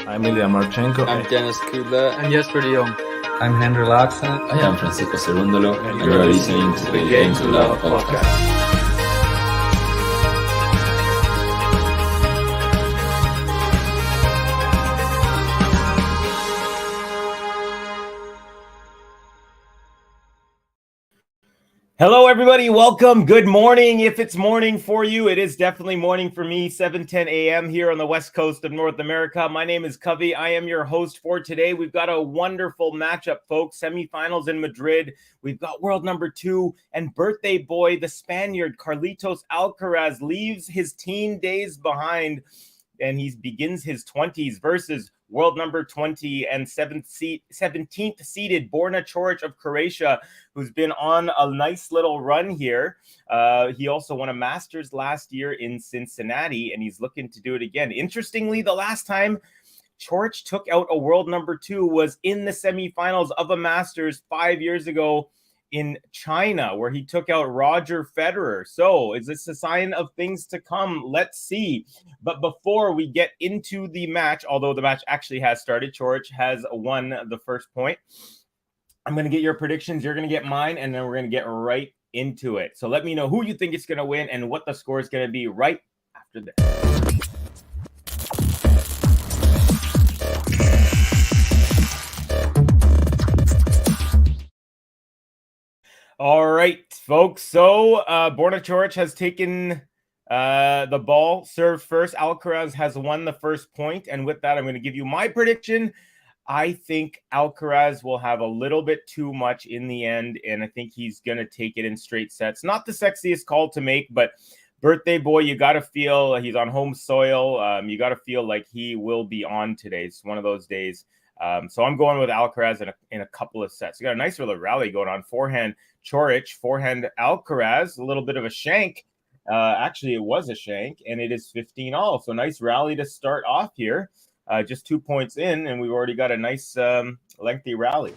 I'm Ilya Marchenko. I'm Dennis Kudla. I'm Jesper de Jong. I'm Henry Laakson. I am Francisco Cerundolo, and you are listening to the Game to Love podcast. Hello, everybody. Welcome. Good morning. If it's morning for you, it is definitely morning for me, 7:10 a.m. here on the west coast of North America. My name is Covey. I am your host for today. We've got a wonderful matchup, folks. Semifinals in Madrid. We've got world number 2 and birthday boy, the Spaniard, Carlitos Alcaraz, leaves his teen days behind and he begins his 20s versus world number 20 and 17th seeded Borna of Croatia, who's been on a nice little run here. He also won a Masters last year in Cincinnati, and he's looking to do it again. Interestingly, the last time Coric took out a world number 2 was in the semifinals of a Masters 5 years ago in China, where he took out Roger Federer. So is this a sign of things to come? Let's see. But before we get into the match, although the match actually has started, Coric has won the first point. I'm going to get your predictions. You're going to get mine, and then we're going to get right into it. So let me know who you think is going to win and what the score is going to be right after this. All right, folks. So Borna Coric has taken the ball, served first. Alcaraz has won the first point. And with that, I'm going to give you my prediction. I think Alcaraz will have a little bit too much in the end, and I think he's going to take it in straight sets. Not the sexiest call to make, but birthday boy, you got to feel he's on home soil. You got to feel like he will be on today. It's one of those days. So I'm going with Alcaraz in a couple of sets. You got a nice little rally going on. Forehand Coric, forehand Alcaraz, a little bit of a shank. Actually, it was a shank, and it is 15-all. So nice rally to start off here. Just 2 points in, and we've already got a nice lengthy rally.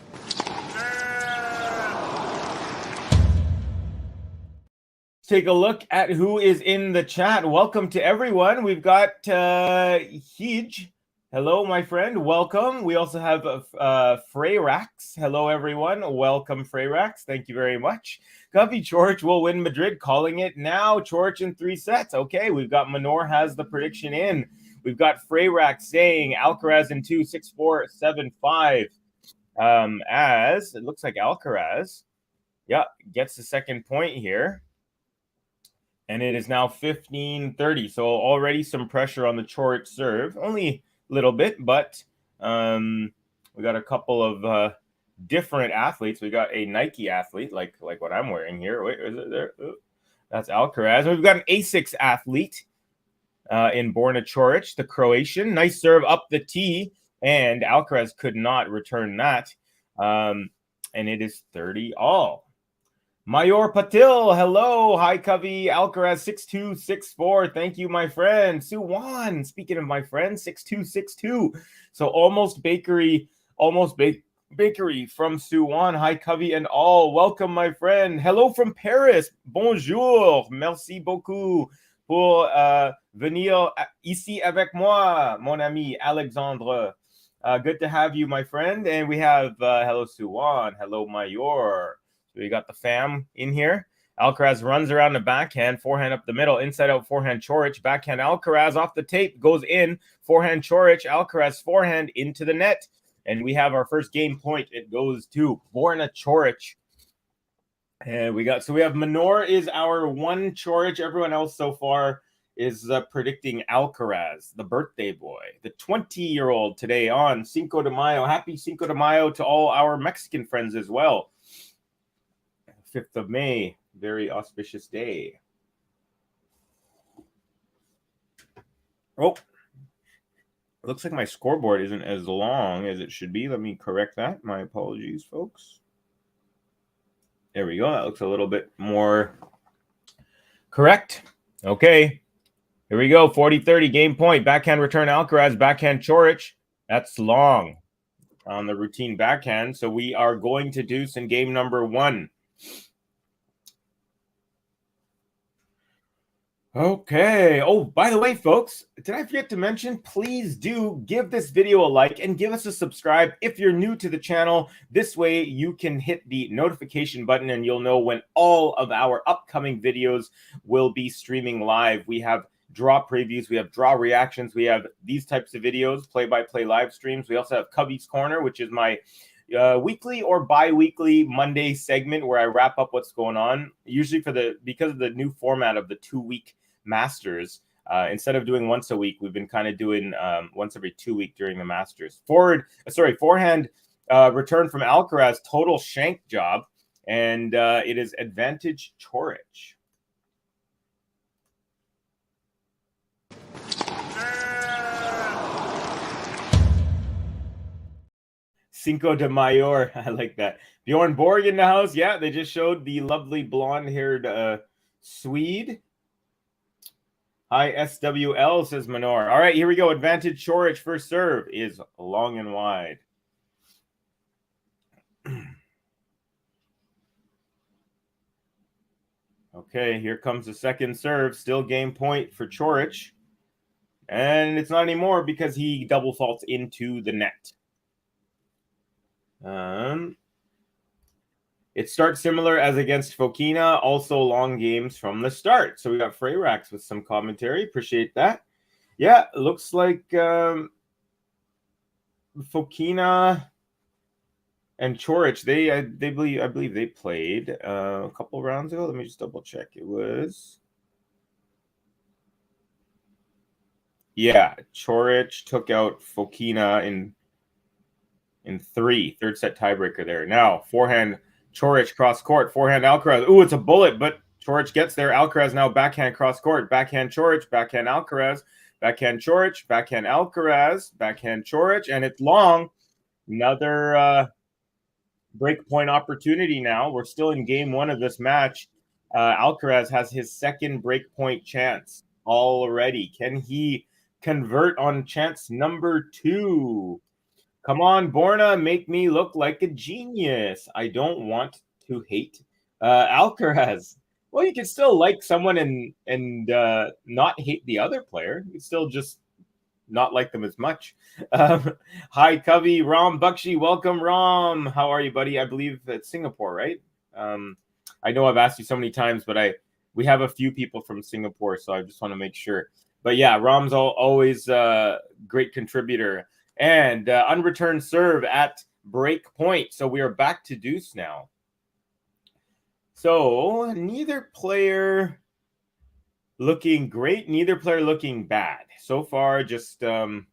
Let's take a look at who is in the chat. Welcome to everyone. We've got Hij. Hello, my friend. Welcome. We also have Freyrax. Hello, everyone. Welcome, Freyrax. Thank you very much. Covey, Coric will win Madrid. Calling it now. Coric in 3 sets. Okay, we've got Manor has the prediction in. We've got Freyrax saying Alcaraz in 2, 6-4, 7-5. As it looks like Alcaraz, gets the second point here. And it is now 15-30. So already some pressure on the Coric serve. Only little bit, but we got a couple of different athletes. We got a Nike athlete, like what I'm wearing here. Wait, is it there? Ooh, that's Alcaraz. We've got an ASICS athlete in Borna Coric, the Croatian. Nice serve up the tee, and Alcaraz could not return that. And it is 30-all. Mayor Patil, hello. Hi, Covey. Alcaraz, 6'2", 6'4". Thank you, my friend. Suwan, speaking of my friend, 6'2", 6'2". So almost bakery from Suwan. Hi, Covey and all. Welcome, my friend. Hello from Paris. Bonjour. Merci beaucoup pour venir ici avec moi, mon ami Alexandre. Good to have you, my friend. And we have hello, Suwan. Hello, Mayor. We got the fam in here. Alcaraz runs around the backhand, forehand up the middle, inside out forehand Coric, backhand Alcaraz off the tape, goes in, forehand Coric, Alcaraz forehand into the net. And we have our first game point. It goes to Borna Coric. And we have Manor is our one Coric. Everyone else so far is predicting Alcaraz, the birthday boy, the 20-year-old today on Cinco de Mayo. Happy Cinco de Mayo to all our Mexican friends as well. 5th of May, very auspicious day. Oh, looks like my scoreboard isn't as long as it should be. Let me correct that. My apologies, folks. There we go. That looks a little bit more correct. Okay, here we go. 40-30 game point. Backhand return Alcaraz, backhand Coric. That's long on the routine backhand. So we are going to deuce in game number 1. Okay. Oh, by the way, folks, did I forget to mention, please do give this video a like and give us a subscribe if you're new to the channel. This way you can hit the notification button and you'll know when all of our upcoming videos will be streaming live. We have draw previews, we have draw reactions, we have these types of videos, play-by-play live streams. We also have Cubby's Corner, which is my weekly or bi-weekly Monday segment where I wrap up what's going on, usually because of the new format of the 2-week Masters. Instead of doing once a week, we've been kind of doing once every 2 weeks during the Masters. Forehand return from Alcaraz, total shank job, and it is advantage Coric. Cinco de Mayo, I like that. Bjorn Borg in the house. Yeah, they just showed the lovely blonde-haired Swede. Hi, SWL, says Manor. All right, here we go. Advantage Coric first serve is long and wide. Okay, here comes the second serve. Still game point for Coric. And it's not anymore because he double faults into the net. It starts similar as against Fokina, also long games from the start. So we got Freyrax with some commentary. Appreciate that. Yeah, it looks like Fokina and Coric, I believe they played a couple rounds ago. Let me just double check. It was, yeah, Coric took out Fokina in third set tiebreaker there. Now forehand Coric cross court, forehand Alcaraz. Ooh, it's a bullet, but Coric gets there. Alcaraz now backhand cross court, backhand Coric, backhand Alcaraz, backhand Coric, backhand Alcaraz, backhand Coric, and it's long. Another break point opportunity now. We're still in game one of this match. Alcaraz has his second break point chance already. Can he convert on chance number 2? Come on, Borna, make me look like a genius. I don't want to hate Alcaraz. Well, you can still like someone and not hate the other player. You can still just not like them as much. Hi, Covey, Ram Bakshi. Welcome, Ram. How are you, buddy? I believe it's Singapore, right? I know I've asked you so many times, but we have a few people from Singapore, so I just want to make sure. But yeah, Ram's always a great contributor. And unreturned serve at break point. So we are back to deuce now. So neither player looking great, neither player looking bad. So far, just some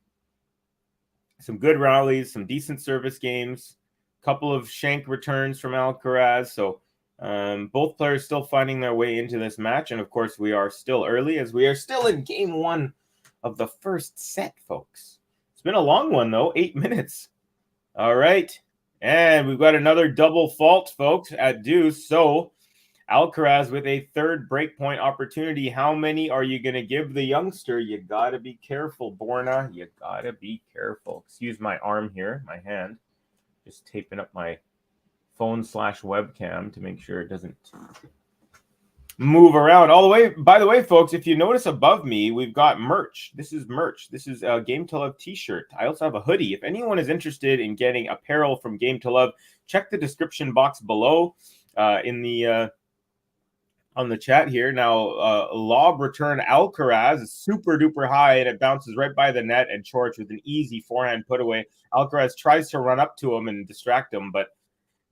good rallies, some decent service games, a couple of shank returns from Alcaraz. So both players still finding their way into this match. And of course, we are still early as we are still in game one of the first set, folks. It's been a long one, though, 8 minutes. All right. And we've got another double fault, folks, at deuce. So Alcaraz with a third breakpoint opportunity. How many are you going to give the youngster? You got to be careful, Borna. You got to be careful. Excuse my arm here, my hand. Just taping up my phone/webcam to make sure it doesn't move around all the way. By the way, folks, if you notice above me, we've got merch. This is merch. This is a Game to Love t-shirt. I also have a hoodie. If anyone is interested in getting apparel from Game to Love, check the description box below on the chat here. Now, lob return Alcaraz is super duper high and it bounces right by the net, and Coric with an easy forehand put away. Alcaraz tries to run up to him and distract him, but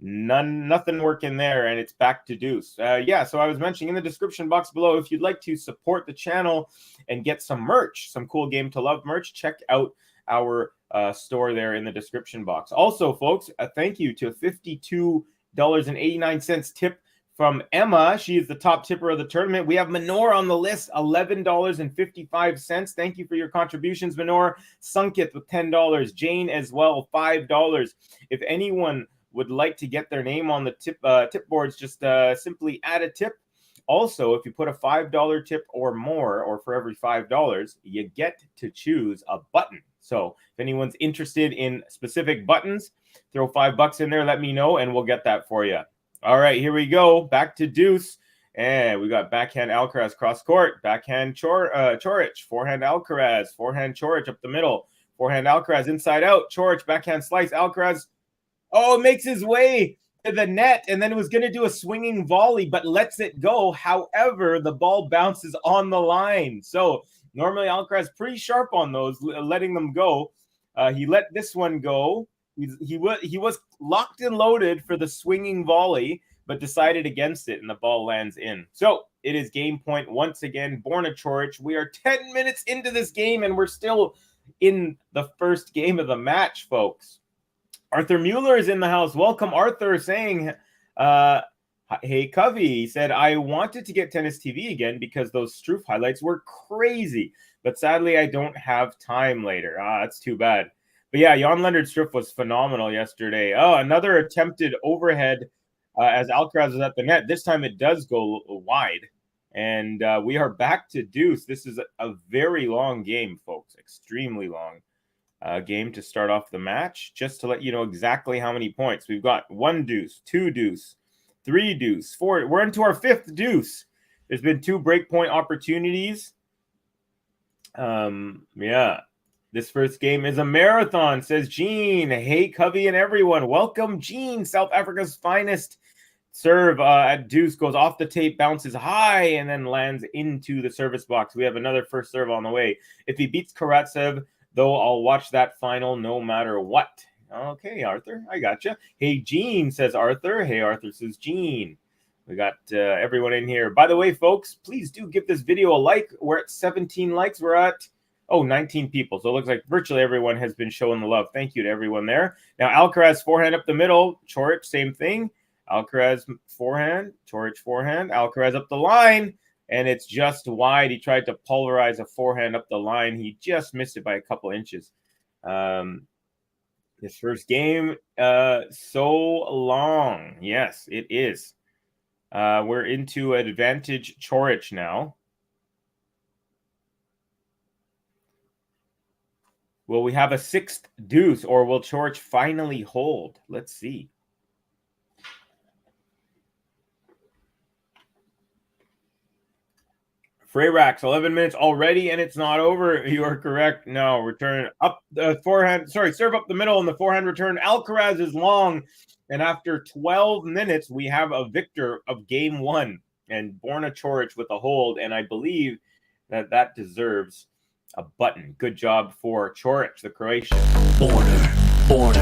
nothing working there, and it's back to deuce. Yeah, so I was mentioning in the description box below, if you'd like to support the channel and get some merch, some cool Game to Love merch, check out our store there in the description box. Also, folks, thank you to $52.89 tip from Emma. She is the top tipper of the tournament. We have Manor on the list, $11.55. Thank you for your contributions, Manor. Sunkit with $10. Jane as well, $5. If anyone would like to get their name on the tip boards, just simply add a tip. Also, if you put a $5 tip or more, or for every $5, you get to choose a button. So if anyone's interested in specific buttons, throw $5 in there, let me know, and we'll get that for you. All right, here we go. Back to deuce. And we got backhand Alcaraz cross court, backhand Coric, forehand Alcaraz, forehand Coric up the middle, forehand Alcaraz inside out, Coric backhand slice, Alcaraz, makes his way to the net, and then it was going to do a swinging volley, but lets it go. However, the ball bounces on the line. So normally Alcaraz pretty sharp on those, letting them go. He let this one go. He was locked and loaded for the swinging volley, but decided against it, and the ball lands in. So it is game point once again. Borna Coric. We are 10 minutes into this game, and we're still in the first game of the match, folks. Arthur Mueller is in the house. Welcome, Arthur, saying, hey, Covey. He said, I wanted to get Tennis TV again because those Struff highlights were crazy, but sadly I don't have time later. That's too bad. But yeah, Jan-Lennard Struff was phenomenal yesterday. Another attempted overhead as Alcaraz is at the net. This time it does go wide. And we are back to deuce. This is a very long game, folks. Extremely long game to start off the match. Just to let you know exactly how many points. We've got 1 deuce, 2 deuce, 3 deuce, 4. We're into our 5th deuce. There's been 2 breakpoint opportunities. Yeah. This first game is a marathon, says Gene. Hey, Covey and everyone. Welcome, Gene, South Africa's finest. Serve at deuce, goes off the tape, bounces high, and then lands into the service box. We have another first serve on the way. If he beats Karatsev, though, I'll watch that final no matter what. Okay, Arthur, I gotcha. Hey, Gene, says Arthur. Hey, Arthur, says Gene. We got everyone in here. By the way, folks, please do give this video a like. We're at 17 likes. We're at 19 people. So it looks like virtually everyone has been showing the love. Thank you to everyone there. Now, Alcaraz forehand up the middle. Coric, same thing. Alcaraz forehand. Coric forehand. Alcaraz up the line. And it's just wide. He tried to pulverize a forehand up the line. He just missed it by a couple inches. This first game, so long. Yes, it is. We're into advantage Coric now. Will we have a 6th deuce, or will Coric finally hold? Let's see. Freyrax, 11 minutes already, and it's not over. You are correct. No, return up the forehand. Sorry, serve up the middle, and the forehand return. Alcaraz is long, and after 12 minutes, we have a victor of game 1, and Borna Coric with a hold, and I believe that deserves a button. Good job for Coric, the Croatian. Borna. Coric.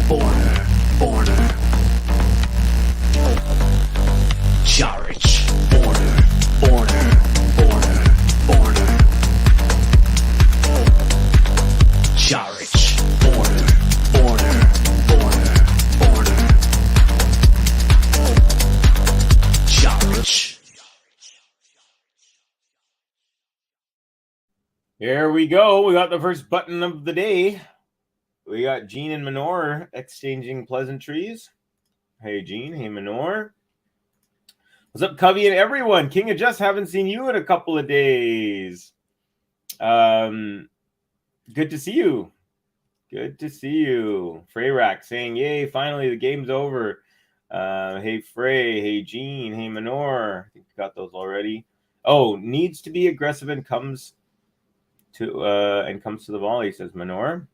Borna. Coric. Borna. Coric. Here we go. We got the first button of the day. We got Gene and Minor exchanging pleasantries. Hey, Gene. Hey, Minor. What's up, Covey and everyone? King of Just, haven't seen you in a couple of days. Good to see you. Good to see you. Freyrack saying, yay, finally the game's over. Hey, Frey. Hey, Gene. Hey, Minor. I think we got those already. Needs to be aggressive and comes to the volley, says Minor.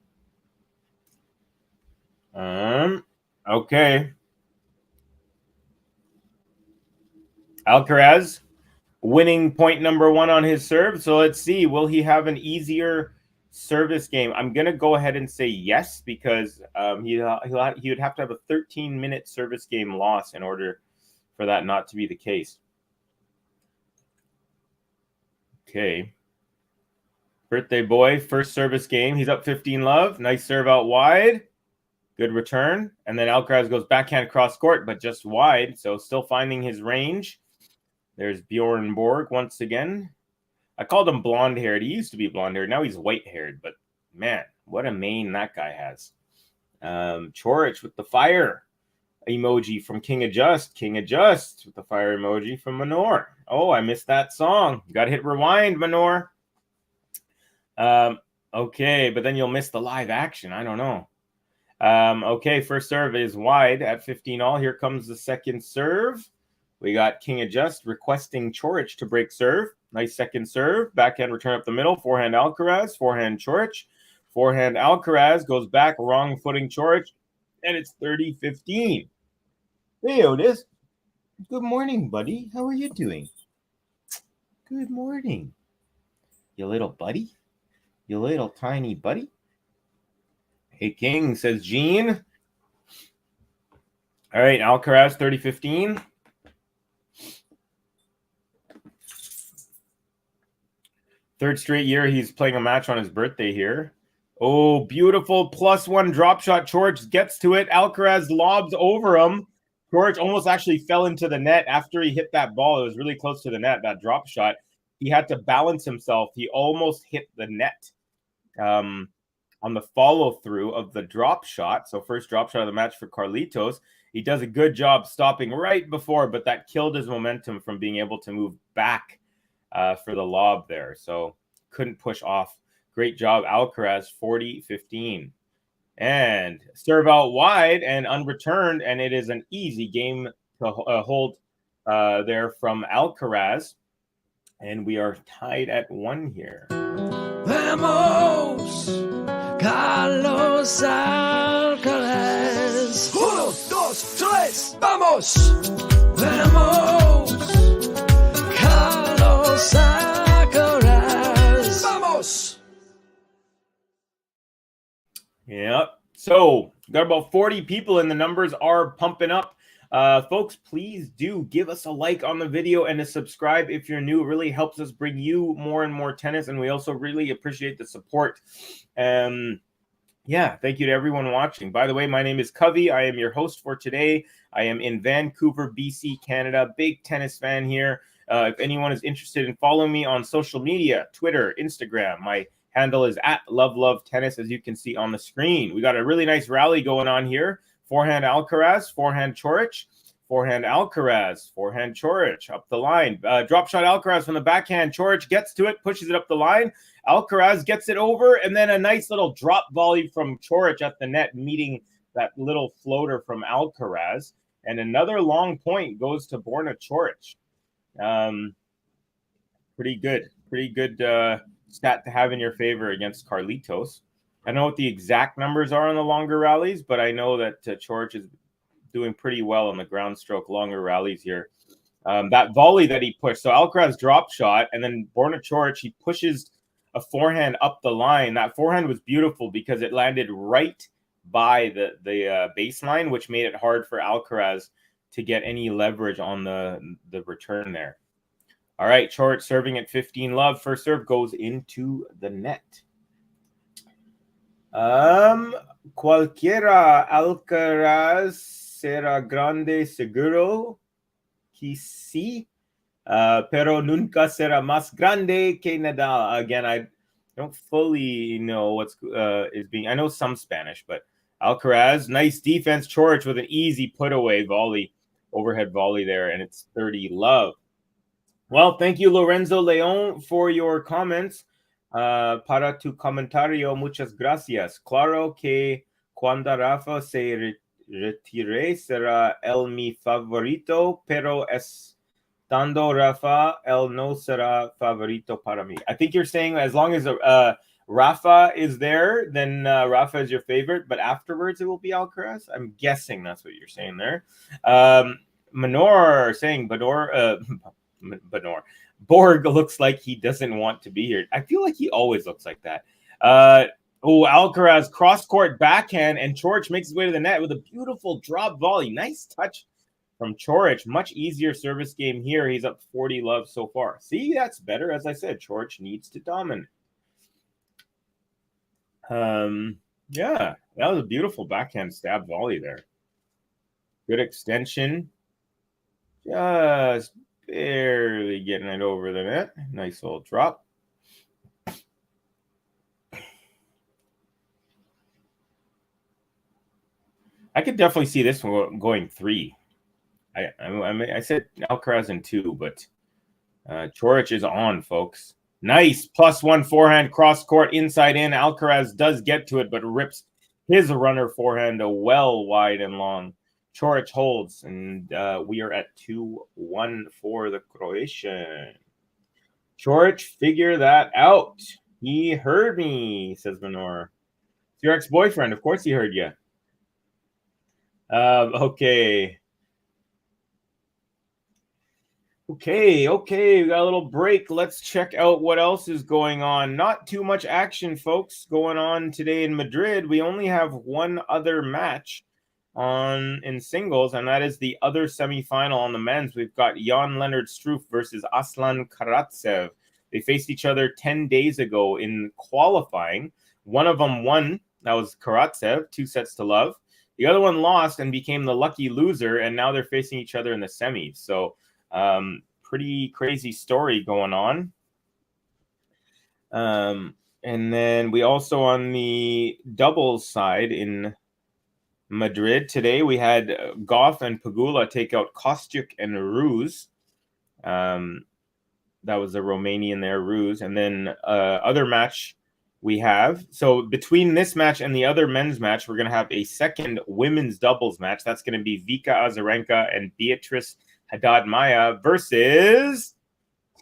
Okay. Alcaraz winning point number 1 on his serve. So let's see, will he have an easier service game? I'm going to go ahead and say yes, because he would have to have a 13-minute service game loss in order for that not to be the case. Okay. Birthday boy, first service game. He's up 15-love. Nice serve out wide. Good return. And then Alcaraz goes backhand cross court, but just wide. So still finding his range. There's Bjorn Borg once again. I called him blonde-haired. He used to be blonde-haired. Now he's white-haired. But, man, what a mane that guy has. Coric with the fire emoji from King of Just. King of Just with the fire emoji from Minor. I missed that song. Got to hit rewind, Minor. Okay, but then you'll miss the live action. I don't know. Okay, first serve is wide at 15-all. Here comes the second serve. We got King Adjust requesting Coric to break serve. Nice second serve. Backhand return up the middle. Forehand Alcaraz. Forehand Coric. Forehand Alcaraz goes back. Wrong footing Coric. And it's 30-15. Hey, Otis. Good morning, buddy. How are you doing? Good morning. You little buddy? You little tiny buddy? Hey, King, says Gene. All right, Alcaraz, 30-15. Third straight year he's playing a match on his birthday here. Oh, beautiful +1 drop shot. Coric gets to it. Alcaraz lobs over him. Coric almost actually fell into the net after he hit that ball. It was really close to the net, that drop shot. He had to balance himself. He almost hit the net on the follow-through of the drop shot. So first drop shot of the match for Carlitos. He does a good job stopping right before, but that killed his momentum from being able to move back for the lob there. So couldn't push off. Great job, Alcaraz, 40-15. And serve out wide and unreturned, and it is an easy game to hold there from Alcaraz. And we are tied at 1 here. Vamos, Carlos Alcaraz. 1, 2, 3, vamos. Vamos, Carlos Alcaraz. Vamos. Yep. So got about 40 people, and the numbers are pumping up. Folks, please do give us a like on the video and a subscribe if you're new. It really helps us bring you more and more tennis, and we also really appreciate the support. Yeah, thank you to everyone watching. By the way, my name is Covey. I am your host for today. I am in Vancouver, BC, Canada. Big tennis fan here. If anyone is interested in following me on social media, Twitter, Instagram, my handle is @LoveLoveTennis, as you can see on the screen. We got a really nice rally going on here. Forehand Alcaraz, forehand Coric, forehand Alcaraz, forehand Coric up the line. Drop shot Alcaraz from the backhand. Coric gets to it, pushes it up the line. Alcaraz gets it over, and then a nice little drop volley from Coric at the net, meeting that little floater from Alcaraz. And another long point goes to Borna Coric. Pretty good stat to have in your favor against Carlitos. I don't know what the exact numbers are on the longer rallies, but I know that Coric is doing pretty well on the ground stroke longer rallies here. That volley that he pushed, so Alcaraz drop shot, and then Borna Coric, he pushes a forehand up the line. That forehand was beautiful because it landed right by the baseline, which made it hard for Alcaraz to get any leverage on the return there. All right, Coric serving at 15 love. First serve goes into the net. Cualquiera Alcaraz será grande seguro que sí, pero nunca será más grande que Nadal. Again, I don't fully know what's is being. I know some Spanish, but Alcaraz, nice defense. Coric with an easy put away volley, overhead volley there, and it's 30 love. Well, thank you, Lorenzo Leon, for your comments. Para tu comentario, muchas gracias. Claro que cuando Rafa se retire será el mi favorito, pero estando Rafa, él no será favorito para mí. I think you're saying as long as Rafa is there, then Rafa is your favorite, but afterwards it will be Alcaraz. I'm guessing that's what you're saying there. Manor saying Borg looks like he doesn't want to be here. I feel like he always looks like that. Alcaraz cross-court backhand, and Coric makes his way to the net with a beautiful drop volley. Nice touch from Coric. Much easier service game here. He's up 40 love so far. See, that's better. As I said, Coric needs to dominate. Yeah, that was a beautiful backhand stab volley there. Good extension. Just barely getting it over the net. Nice little drop. I could definitely see this one going 3. I said Alcaraz in 2, but Coric is on, folks. Nice +1 forehand cross court inside in. Alcaraz does get to it, but rips his runner forehand well wide and long. Coric holds, and we are at 2-1 for the Croatian. Coric, figure that out. He heard me, says Manor. It's your ex-boyfriend. Of course he heard you. Okay. Okay, we got a little break. Let's check out what else is going on. Not too much action, folks, going on today in Madrid. We only have one other match in singles, and that is the other semifinal on the men's. We've got Jan-Lennard Struff versus Aslan Karatsev. They faced each other 10 days ago in qualifying. One of them won. That was Karatsev, 2-0. The other one lost and became the lucky loser, and now they're facing each other in the semis. So pretty crazy story going on. And then we also, on the doubles side in Madrid today, we had Goff and Pegula take out Kostyuk and Ruse. That was the Romanian there, Ruse. And then other match we have. So between this match and the other men's match, we're going to have a second women's doubles match. That's going to be Vika Azarenka and Beatrice Haddad Maya versus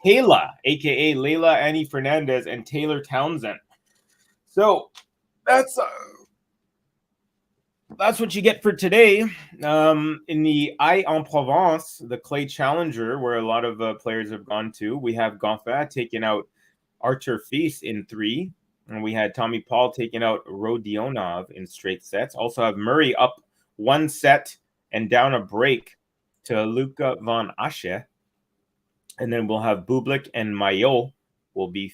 Taylor, aka Leila Annie Fernandez and Taylor Townsend. So that's what you get for today. In the Aix-en-Provence, the Clay Challenger, where a lot of players have gone to, we have Gonfat taking out Artur Fils in 3. And we had Tommy Paul taking out Rodionov in straight sets. Also have Murray up 1 set and down a break to Luca von Asche. And then we'll have Bublik and Maillot will be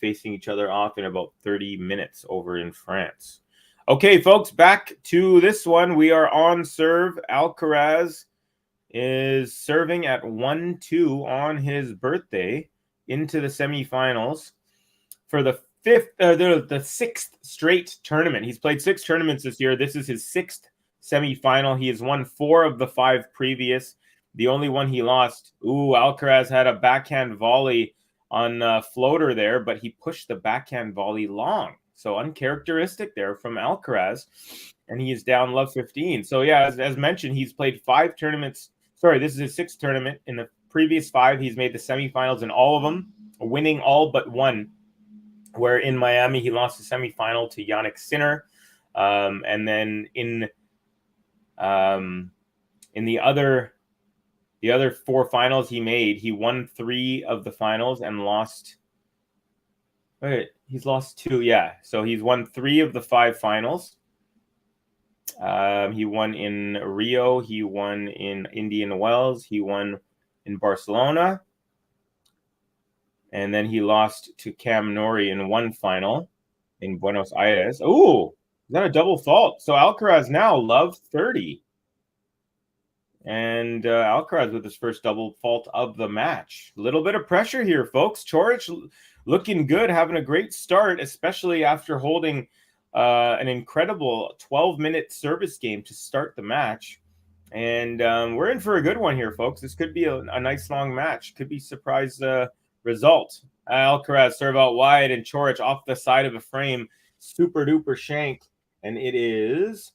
facing each other off in about 30 minutes over in France. Okay, folks, back to this one. We are on serve. Alcaraz is serving at 1-2 on his birthday into the semifinals for the sixth straight tournament. He's played 6 tournaments this year. This is his 6th semifinal. He has won 4 of the 5 previous. The only one he lost, Alcaraz had a backhand volley on floater there, but he pushed the backhand volley long. So uncharacteristic there from Alcaraz, and he is down love 15. So yeah, as mentioned, he's played 5 tournaments. Sorry, this is his 6th tournament. In the previous 5, he's made the semifinals in all of them, winning all but one, where in Miami he lost the semifinal to Jannik Sinner. And then in the other 4 finals he made, he won 3 of the finals and lost. Wait, he's lost 2. Yeah, so he's won 3 of the 5 finals. He won in Rio. He won in Indian Wells. He won in Barcelona. And then he lost to Cam Norrie in 1 final in Buenos Aires. Ooh, is that a double fault? So Alcaraz now love 30. And Alcaraz with his first double fault of the match. A little bit of pressure here, folks. Coric looking good, having a great start, especially after holding an incredible 12-minute service game to start the match. And we're in for a good one here, folks. This could be a nice long match. Could be surprise result. Alcaraz serve out wide and Coric off the side of the frame. Super duper shank. And it is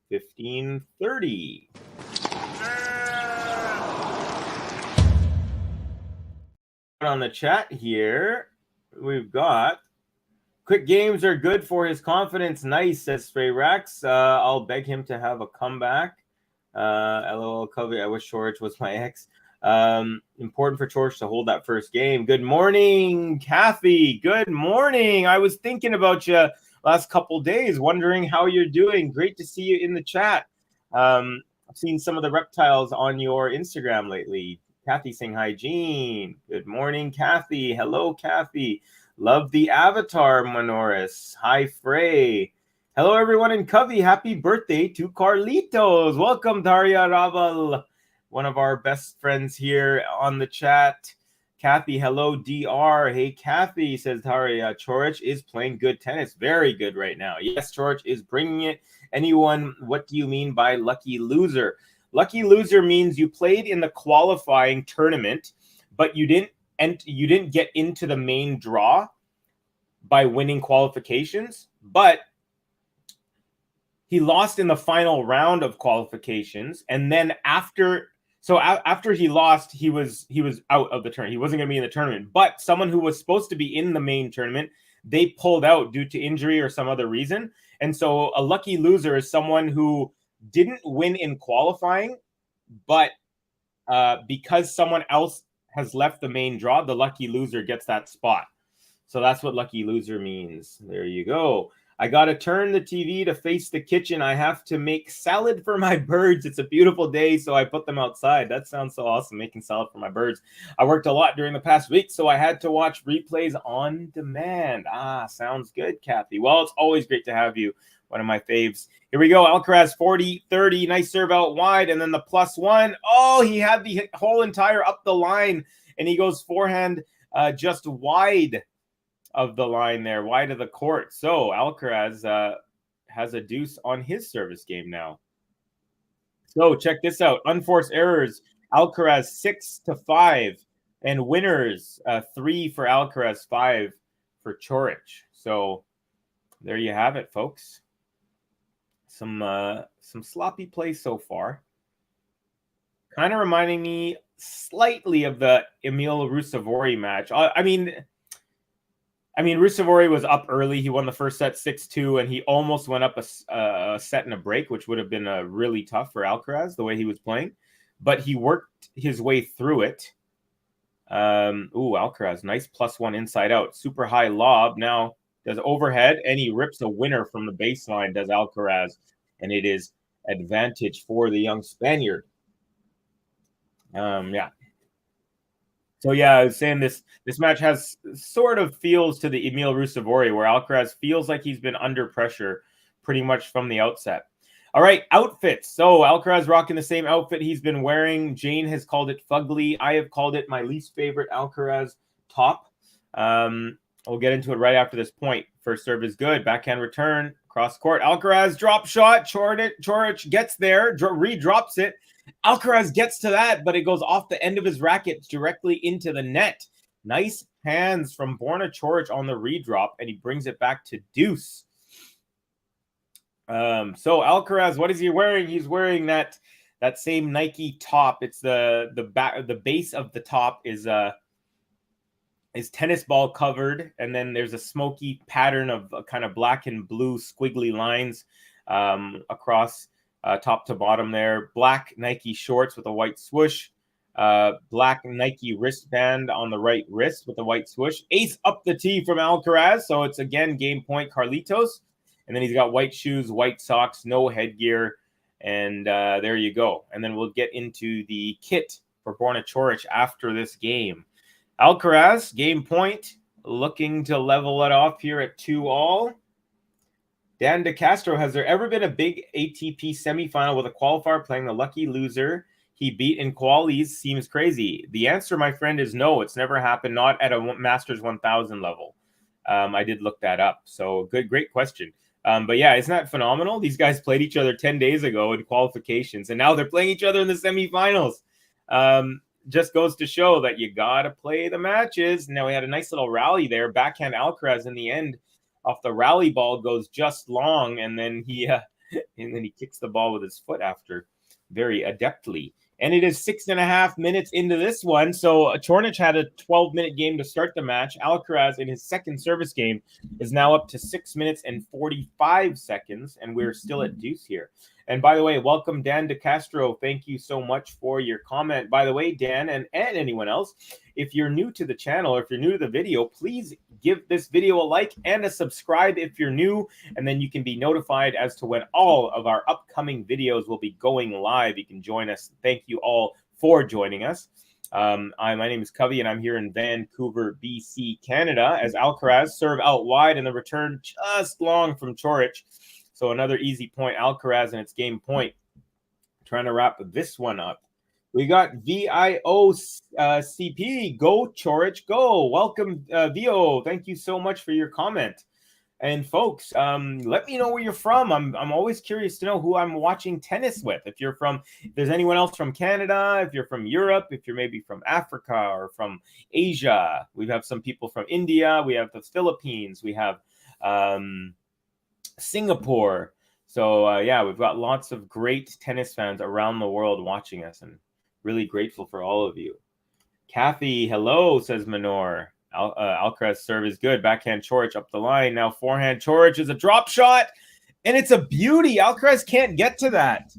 15-30. On the chat here, we've got quick games are good for his confidence. Nice, says Stray Rex. I'll beg him to have a comeback. LOL, Covey. I wish Coric was my ex. Important for Coric to hold that first game. Good morning, Kathy. Good morning. I was thinking about you last couple days, wondering how you're doing. Great to see you in the chat. I've seen some of the reptiles on your Instagram lately. Kathy saying hi, Jean. Good morning, Kathy. Hello, Kathy. Love the avatar, Manoris. Hi, Frey. Hello, everyone in Covey. Happy birthday to Carlitos. Welcome, Daria Raval, one of our best friends here on the chat. Kathy, hello, DR. Hey, Kathy, says Daria. Coric is playing good tennis. Very good right now. Yes, Coric is bringing it. Anyone, what do you mean by lucky loser? Lucky loser means you played in the qualifying tournament, but you didn't get into the main draw by winning qualifications, but he lost in the final round of qualifications, and then after he lost, he was out of the tournament. He wasn't going to be in the tournament. But someone who was supposed to be in the main tournament, they pulled out due to injury or some other reason. And so a lucky loser is someone who didn't win in qualifying, but because someone else has left the main draw, the lucky loser gets that spot. So that's what lucky loser means. There you go. I got to turn the TV to face the kitchen. I have to make salad for my birds. It's a beautiful day, so I put them outside. That sounds so awesome, making salad for my birds. I worked a lot during the past week, so I had to watch replays on demand. Sounds good, Kathy. Well, it's always great to have you. One of my faves. Here we go. Alcaraz 40-30. Nice serve out wide, and then the +1. Oh, he had the whole entire up the line, and he goes forehand just wide of the line there, wide of the court. So Alcaraz has a deuce on his service game now. So check this out. Unforced errors. Alcaraz 6-5, and winners 3 for Alcaraz, 5 for Coric. So there you have it, folks. Some sloppy play so far. Kind of reminding me slightly of the Emil Ruusuvuori match. I mean, Ruusuvuori was up early. He won the first set 6-2, and he almost went up a set and a break, which would have been really tough for Alcaraz, the way he was playing. But he worked his way through it. Alcaraz, nice +1 inside out. Super high lob. Now does overhead, and he rips a winner from the baseline, does Alcaraz. And it is advantage for the young Spaniard. Yeah. So yeah, I was saying this match has sort of feels to the Emil Ruusuvuori, where Alcaraz feels like he's been under pressure pretty much from the outset. All right, outfits. So Alcaraz rocking the same outfit he's been wearing. Jane has called it fugly. I have called it my least favorite Alcaraz top. We'll get into it right after this point. First serve is good. Backhand return. Cross court. Alcaraz drop shot. Coric gets there. Redrops it. Alcaraz gets to that, but it goes off the end of his racket directly into the net. Nice hands from Borna Coric on the redrop, and he brings it back to deuce. So Alcaraz, what is he wearing? He's wearing that same Nike top. It's the base of the top is tennis ball covered, and then there's a smoky pattern of kind of black and blue squiggly lines across top to bottom there. Black Nike shorts with a white swoosh. Black Nike wristband on the right wrist with a white swoosh. Ace up the tee from Alcaraz, so it's again game point Carlitos. And then he's got white shoes, white socks, no headgear, and there you go. And then we'll get into the kit for Borna Coric after this game. Alcaraz, game point, looking to level it off here at 2-all. Dan DeCastro, has there ever been a big ATP semifinal with a qualifier playing the lucky loser he beat in qualies? Seems crazy. The answer, my friend, is no. It's never happened, not at a Masters 1000 level. I did look that up. So great question. But yeah, isn't that phenomenal? These guys played each other 10 days ago in qualifications, and now they're playing each other in the semifinals. Just goes to show that you got to play the matches. Now we had a nice little rally there. Backhand Alcaraz in the end off the rally ball goes just long, and then he kicks the ball with his foot after very adeptly. And it is 6.5 minutes into this one. So Coric had a 12-minute game to start the match. Alcaraz, in his second service game, is now up to 6 minutes and 45 seconds, and we're still at deuce here. And by the way, welcome Dan DeCastro. Thank you so much for your comment. By the way, Dan and anyone else, if you're new to the channel or if you're new to the video, please give this video a like and a subscribe if you're new, and then you can be notified as to when all of our upcoming videos will be going live. You can join us. Thank you all for joining us. My name is Covey, and I'm here in Vancouver, BC, Canada, as Alcaraz serve out wide and the return just long from Coric. So another easy point, Alcaraz, and it's game point. Trying to wrap this one up. We got VIOCP. Go, Coric, go. Welcome, VO. Thank you so much for your comment. And folks, let me know where you're from. I'm always curious to know who I'm watching tennis with. If there's anyone else from Canada, if you're from Europe, if you're maybe from Africa or from Asia. We have some people from India. We have the Philippines. We have Singapore. So, yeah, we've got lots of great tennis fans around the world watching us, and really grateful for all of you. Kathy, hello, says Manor. Alcaraz serve is good. Backhand Coric up the line. Now forehand Coric is a drop shot, and it's a beauty. Alcaraz can't get to that.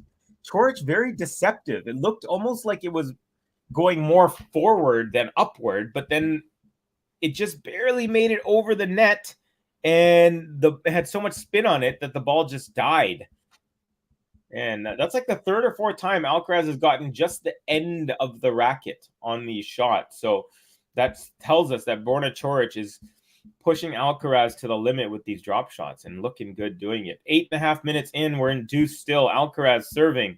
Coric very deceptive. It looked almost like it was going more forward than upward, but then it just barely made it over the net, and it had so much spin on it that the ball just died. And that's like the third or fourth time Alcaraz has gotten just the end of the racket on these shots. So that tells us that Borna Coric is pushing Alcaraz to the limit with these drop shots and looking good doing it. 8.5 minutes in, we're in deuce still. Alcaraz serving.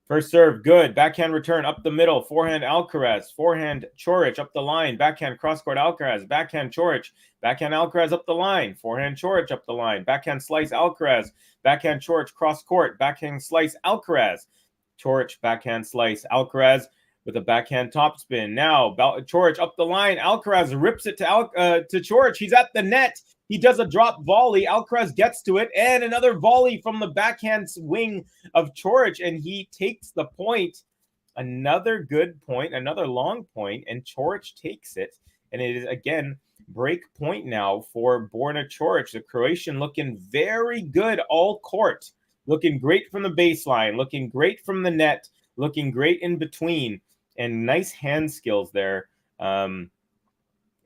First serve, good. Backhand return up the middle. Forehand Alcaraz. Forehand Coric up the line. Backhand cross-court Alcaraz. Backhand Coric. Backhand Alcaraz up the line. Forehand Coric up the line. Backhand slice Alcaraz. Backhand Coric cross-court. Backhand slice Alcaraz. Coric backhand slice Alcaraz with a backhand topspin. Now Coric up the line. Alcaraz rips it to Coric. He's at the net. He does a drop volley. Alcaraz gets to it, and another volley from the backhand wing of Coric, and he takes the point. Another good point, another long point, and Coric takes it. And it is, again, break point now for Borna Coric. The Croatian looking very good all court. Looking great from the baseline, looking great from the net, looking great in between, and nice hand skills there.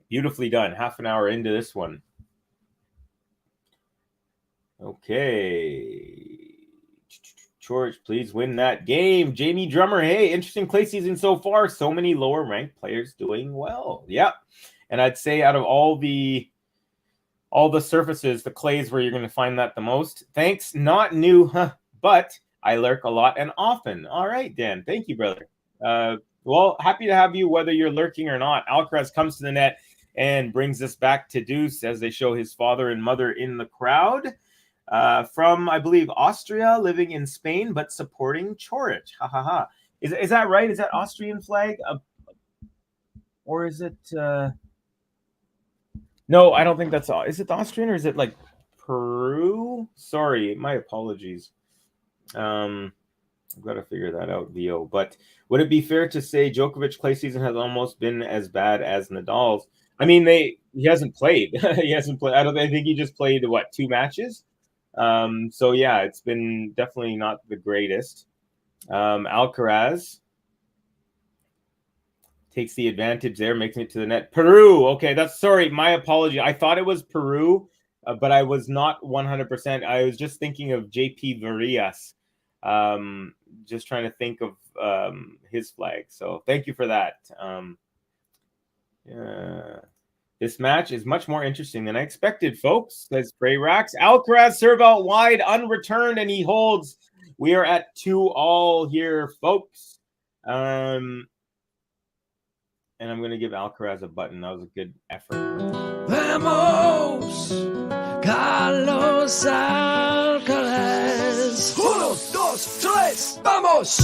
Beautifully done. Half an hour into this one. Okay. Coric, please win that game. Jamie Drummer, hey, interesting clay season so far. So many lower ranked players doing well. Yeah. And I'd say out of all the surfaces, the clays where you're going to find that the most. Thanks. Not new, but I lurk a lot and often. All right, Dan. Thank you, brother. Well, happy to have you whether you're lurking or not. Alcaraz comes to the net and brings us back to deuce as they show his father and mother in the crowd. From, I believe, Austria, living in Spain, but supporting Coric. Ha ha ha. Is that right? Is that Austrian flag? Or is it... No, I don't think that's all. Is it Austrian or is it like Peru? Sorry, my apologies. I've got to figure that out, VO. But would it be fair to say Djokovic's clay season has almost been as bad as Nadal's? I mean, he hasn't played. He hasn't played. I think he just played, 2 matches? So yeah, it's been definitely not the greatest. Alcaraz takes the advantage there, making it to the net. Peru. Okay, sorry, my apology. I thought it was Peru, but I was not 100%. I was just thinking of JP Varillas. Just trying to think of his flag. So thank you for that. This match is much more interesting than I expected, folks, says Frey Rax. Alcaraz serve out wide, unreturned, and he holds. We are at 2-all here, folks. And I'm going to give Alcaraz a button. That was a good effort. Vamos, Carlos Alcaraz. 1, 2, 3, vamos.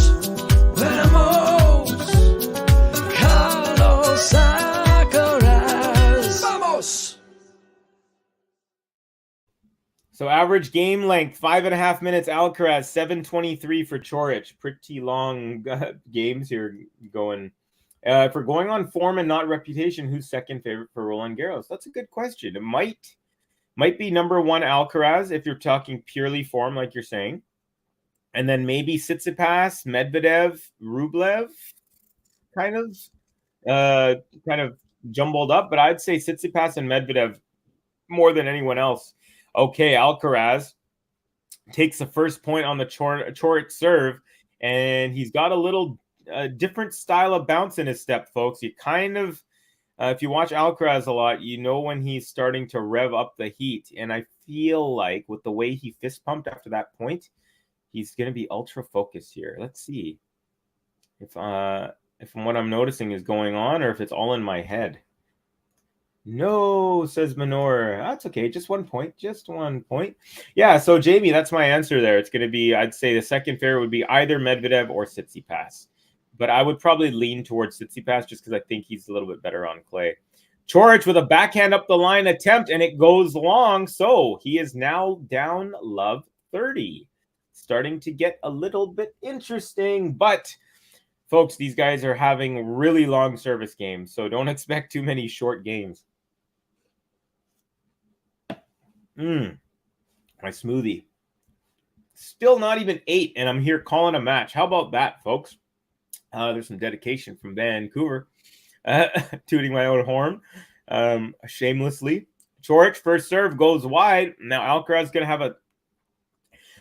Vamos, Carlos Alcaraz. Vamos. So average game length, 5.5 minutes. Alcaraz, 7:23 for Coric. Pretty long games here going. If we're going on form and not reputation, who's second favorite for Roland Garros? That's a good question. It might be number 1 Alcaraz if you're talking purely form, like you're saying, and then maybe Tsitsipas, Medvedev, Rublev, kind of jumbled up. But I'd say Tsitsipas and Medvedev more than anyone else. Okay, Alcaraz takes the first point on the Coric serve, and he's got a little different style of bounce in his step, folks. You kind of, if you watch Alcaraz a lot, you know when he's starting to rev up the heat. And I feel like with the way he fist pumped after that point, he's going to be ultra focused here. Let's see if what I'm noticing is going on or if it's all in my head. No, says Manor. That's okay. Just 1 point. Just 1 point. Yeah, so Jamie, that's my answer there. It's going to be, I'd say the second favorite would be either Medvedev or Tsitsipas. But I would probably lean towards Tsitsipas just because I think he's a little bit better on clay. Coric with a backhand up the line attempt, and it goes long. So he is now down love 30. starting to get a little bit interesting. But, folks, these guys are having really long service games, so don't expect too many short games. My smoothie. Still not even 8, and I'm here calling a match. How about that, folks? There's some dedication from Vancouver. Tooting my own horn shamelessly. Coric, first serve goes wide. Now Alcaraz is going to have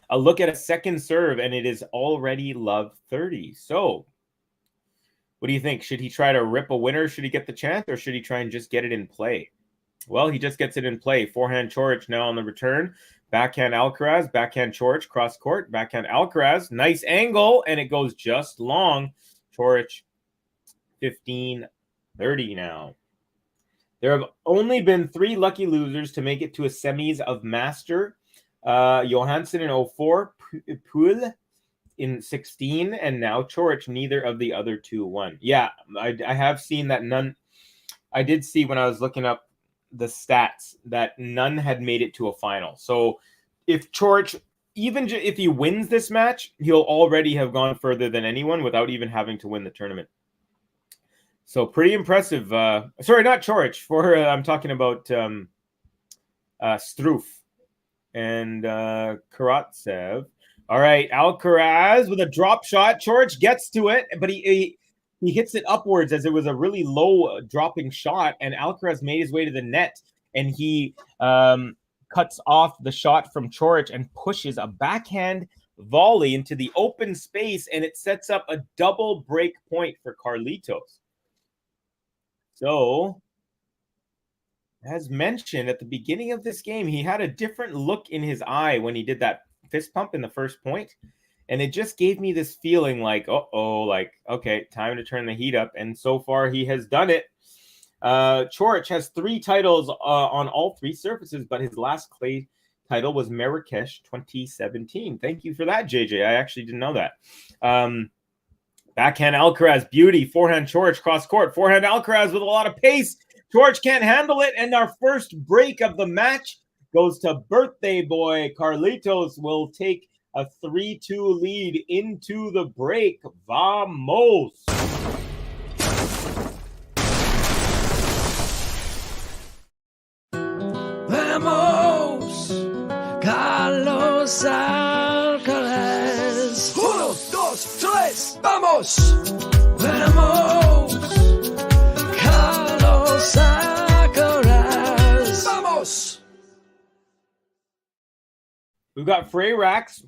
a look at a second serve, and it is already love 30. So what do you think? Should he try to rip a winner? Should he get the chance, or should he try and just get it in play? Well, he just gets it in play. Forehand Coric now on the return. Backhand Alcaraz, backhand Coric, cross court, backhand Alcaraz. Nice angle, and it goes just long. Coric 15-30 now. There have only been 3 lucky losers to make it to a semis of Master. Johansson in 04, Poole in 16, and now Coric. Neither of the other 2 won. Yeah, I have seen that none. I did see when I was looking up the stats that none had made it to a final. So if Coric, even if he wins this match, he'll already have gone further than anyone without even having to win the tournament. So pretty impressive. Sorry, not Coric. I'm talking about Struff and Karatsev. All right, Alcaraz with a drop shot. Coric gets to it, but he hits it upwards as it was a really low dropping shot, and Alcaraz made his way to the net, and he cuts off the shot from Coric and pushes a backhand volley into the open space, and it sets up a double break point for Carlitos. So, as mentioned at the beginning of this game, he had a different look in his eye when he did that fist pump in the first point. And it just gave me this feeling like, okay, time to turn the heat up. And so far, he has done it. Coric has 3 titles on all 3 surfaces, but his last clay title was Marrakesh 2017. Thank you for that, JJ. I actually didn't know that. Backhand Alcaraz, beauty. Forehand Coric, cross court. Forehand Alcaraz with a lot of pace. Coric can't handle it. And our first break of the match goes to birthday boy. Carlitos will take a 3-2 lead into the break. Vamos! Vamos, Carlos Alcaraz. 1, 2, 3, vamos. Vamos, Carlos Alcaraz. Vamos. We've got Frey Rax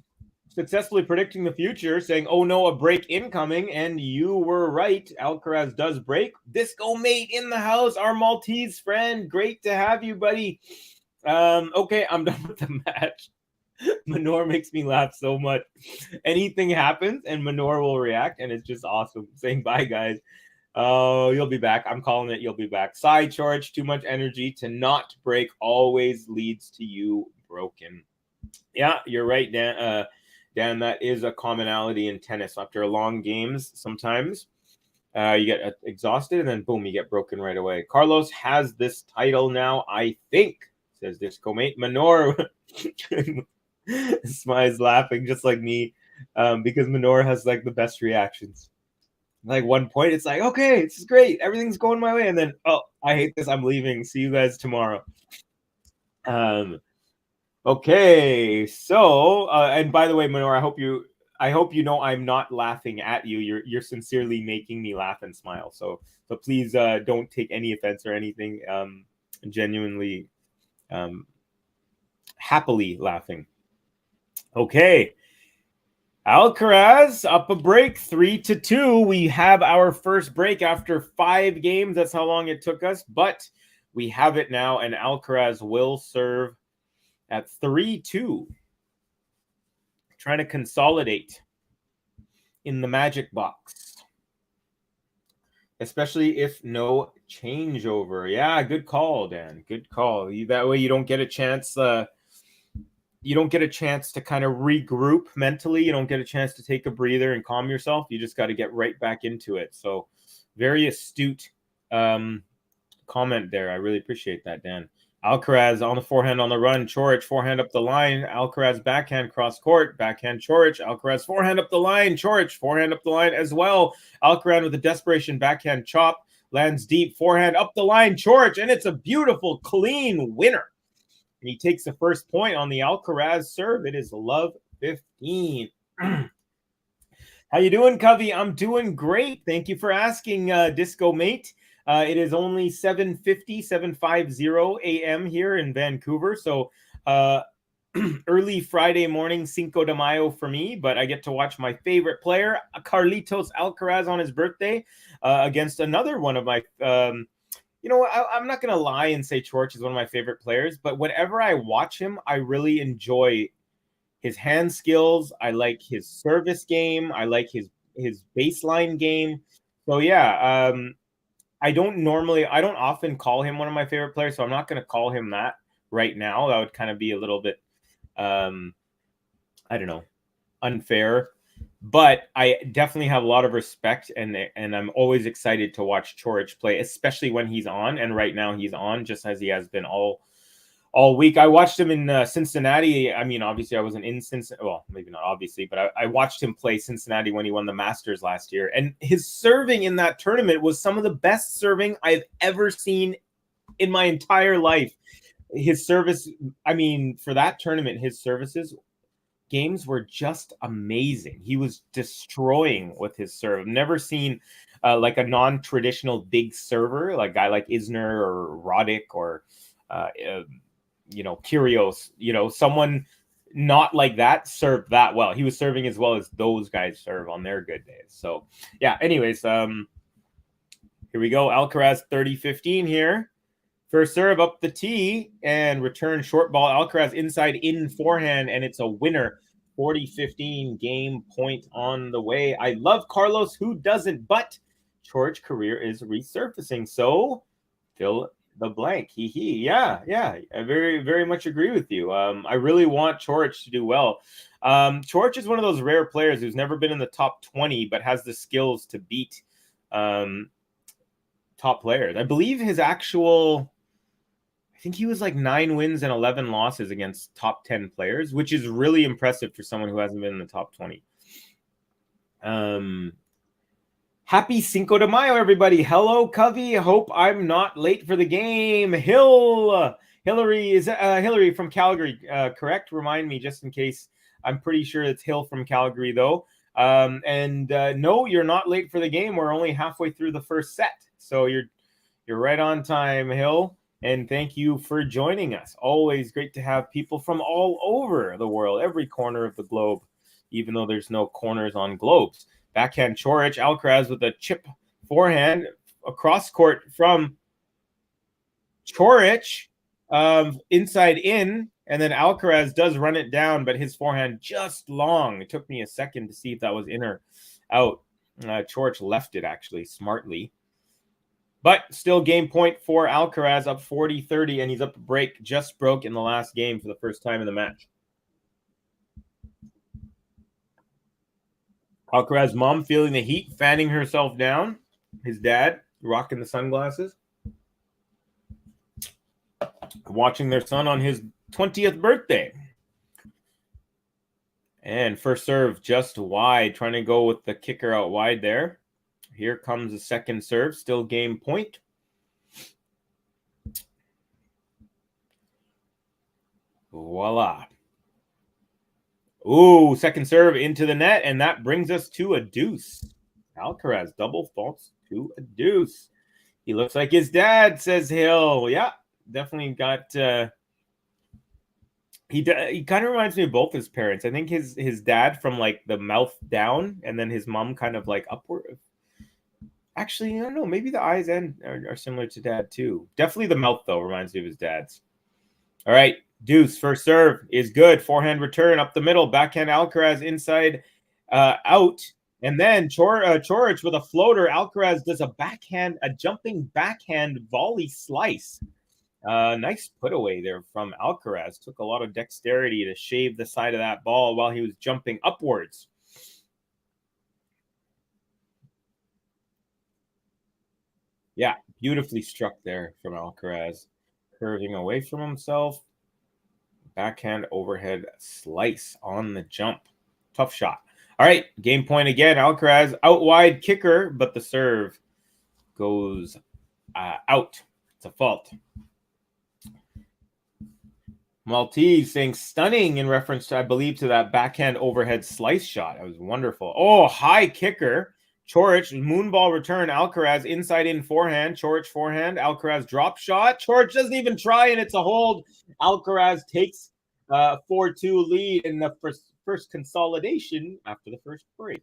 successfully predicting the future, saying, oh no, a break incoming, and you were right. Alcaraz does break. Disco Mate in the house, our Maltese friend. Great to have you, buddy. Okay, I'm done with the match. Manor makes me laugh so much. Anything happens, and Manor will react, and it's just awesome. Saying bye, guys. Oh, you'll be back. I'm calling it. You'll be back. Side charge, too much energy to not break always leads to you broken. Yeah, you're right, Dan. Dan, that is a commonality in tennis. After long games, sometimes you get exhausted, and then boom, you get broken right away. Carlos has this title now, I think, says Disco Mate. Manor smiles laughing just like me, because Manor has like the best reactions. Like one point, it's like, okay, this is great. Everything's going my way. And then, oh, I hate this. I'm leaving. See you guys tomorrow. Okay, so and by the way, Manor, I hope you know I'm not laughing at you. You're sincerely making me laugh and smile. So please don't take any offense or anything. Genuinely, happily laughing. Okay, Alcaraz up a break, 3-2. We have our first break after 5 games. That's how long it took us, but we have it now, and Alcaraz will serve at 3-2, trying to consolidate in the magic box, especially if no changeover. Yeah, good call, Dan. Good call. That way you don't get a chance. You don't get a chance to kind of regroup mentally. You don't get a chance to take a breather and calm yourself. You just got to get right back into it. So, very astute comment there. I really appreciate that, Dan. Alcaraz on the forehand on the run. Coric forehand up the line. Alcaraz backhand cross court. Backhand Coric. Alcaraz forehand up the line. Coric forehand up the line as well. Alcaraz with a desperation backhand chop. Lands deep. Forehand up the line. Coric. And it's a beautiful, clean winner. And he takes the first point on the Alcaraz serve. It is love 15. How you doing, Covey? I'm doing great. Thank you for asking, Disco Mate. It is only 7:50 a.m. here in Vancouver. So early Friday morning, Cinco de Mayo for me, but I get to watch my favorite player, Carlitos Alcaraz, on his birthday against another one of my I'm not going to lie and say Coric is one of my favorite players, but whenever I watch him, I really enjoy his hand skills. I like his service game. I like his baseline game. So yeah, I don't often call him one of my favorite players, so I'm not going to call him that right now. That would kind of be a little bit, I don't know, unfair. But I definitely have a lot of respect, and I'm always excited to watch Coric play, especially when he's on. And right now he's on, just as he has been all week. I watched him in Cincinnati. I mean, obviously I wasn't in Cincinnati. Well, maybe not obviously, but I watched him play Cincinnati when he won the Masters last year. And his serving in that tournament was some of the best serving I've ever seen in my entire life. His service, I mean, for that tournament, his services games were just amazing. He was destroying with his serve. I've never seen like a non-traditional big server, like a guy like Isner or Roddick or Kyrgios, someone not like that served that well. He was serving as well as those guys serve on their good days. So yeah, anyways, here we go. Alcaraz 30-15 here. First serve up the tee and return short ball. Alcaraz inside in forehand, and it's a winner. 40-15 game point on the way. I love Carlos. Who doesn't? But Coric's career is resurfacing. So fill the blank. Yeah. I very, very much agree with you. I really want Coric to do well. Coric is one of those rare players who's never been in the top 20, but has the skills to beat top players. I believe I think he was like 9 wins and 11 losses against top 10 players, which is really impressive for someone who hasn't been in the top 20. Happy Cinco de Mayo, everybody. Hello, Covey. Hope I'm not late for the game. Hillary is Hillary from Calgary, correct? Remind me just in case. I'm pretty sure it's Hill from Calgary, though. No, you're not late for the game. We're only halfway through the first set. So you're right on time, Hill. And thank you for joining us. Always great to have people from all over the world, every corner of the globe, even though there's no corners on globes. Backhand Coric, Alcaraz with a chip forehand across court from Coric, inside in, and then Alcaraz does run it down, but his forehand just long. It took me a second to see if that was in or out. Coric left it actually smartly. But still game point for Alcaraz, up 40-30, and he's up a break. Just broke in the last game for the first time in the match. Alcaraz's mom feeling the heat, fanning herself down. His dad rocking the sunglasses. Watching their son on his 20th birthday. And first serve just wide, trying to go with the kicker out wide there. Here comes the second serve, still game point. Voila. Ooh, second serve into the net, and that brings us to a deuce. Alcaraz double faults to a deuce. He looks like his dad, says Hill. Yeah, definitely got... He kind of reminds me of both his parents. I think his dad from like the mouth down, and then his mom kind of like upward. Actually, I don't know. Maybe the eyes are similar to dad too. Definitely the mouth, though, reminds me of his dad's. All right. Deuce, first serve is good. Forehand return up the middle. Backhand Alcaraz inside out. And then Coric with a floater. Alcaraz does a jumping backhand volley slice. Nice put away there from Alcaraz. Took a lot of dexterity to shave the side of that ball while he was jumping upwards. Yeah, beautifully struck there from Alcaraz. curving away from himself. Backhand overhead slice on the jump. Tough shot. All right, game point again. Alcaraz out wide kicker, but the serve goes out. It's a fault. Maltese saying stunning in reference to, I believe, to that backhand overhead slice shot. It was wonderful. Oh, high kicker. Coric, moonball return. Alcaraz inside in forehand. Coric forehand. Alcaraz drop shot. Coric doesn't even try, and it's a hold. Alcaraz takes 4-2 lead in the first consolidation after the first break.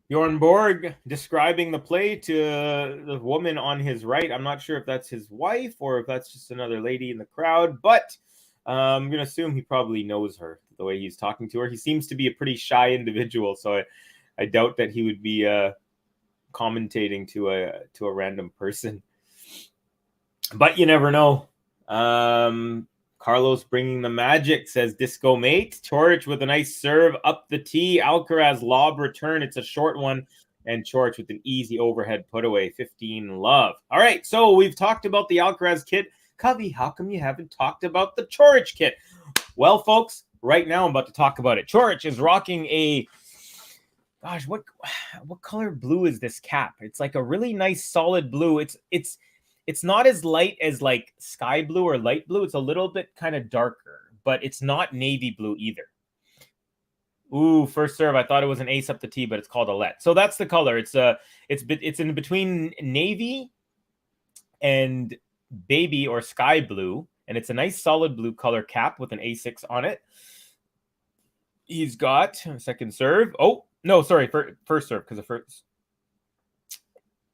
Bjorn Borg describing the play to the woman on his right. I'm not sure if that's his wife or if that's just another lady in the crowd, but I'm going to assume he probably knows her the way he's talking to her. He seems to be a pretty shy individual, so I doubt that he would be commentating to a random person. But you never know. Carlos bringing the magic, says Disco Mate. Coric with a nice serve up the tee. Alcaraz lob return. It's a short one. And Coric with an easy overhead put away. 15 love. All right, so we've talked about the Alcaraz kit. Covey, how come you haven't talked about the Coric kit? Well, folks, right now I'm about to talk about it. Coric is rocking a... Gosh, what color blue is this cap? It's like a really nice solid blue. It's not as light as like sky blue or light blue. It's a little bit kind of darker, but it's not navy blue either. Ooh, first serve. I thought it was an ace up the tee, but it's called a let. So that's the color. It's in between navy and baby or sky blue, and it's a nice solid blue color cap with an A6 on it. He's got a second serve. Oh, no, sorry, first serve, because the first...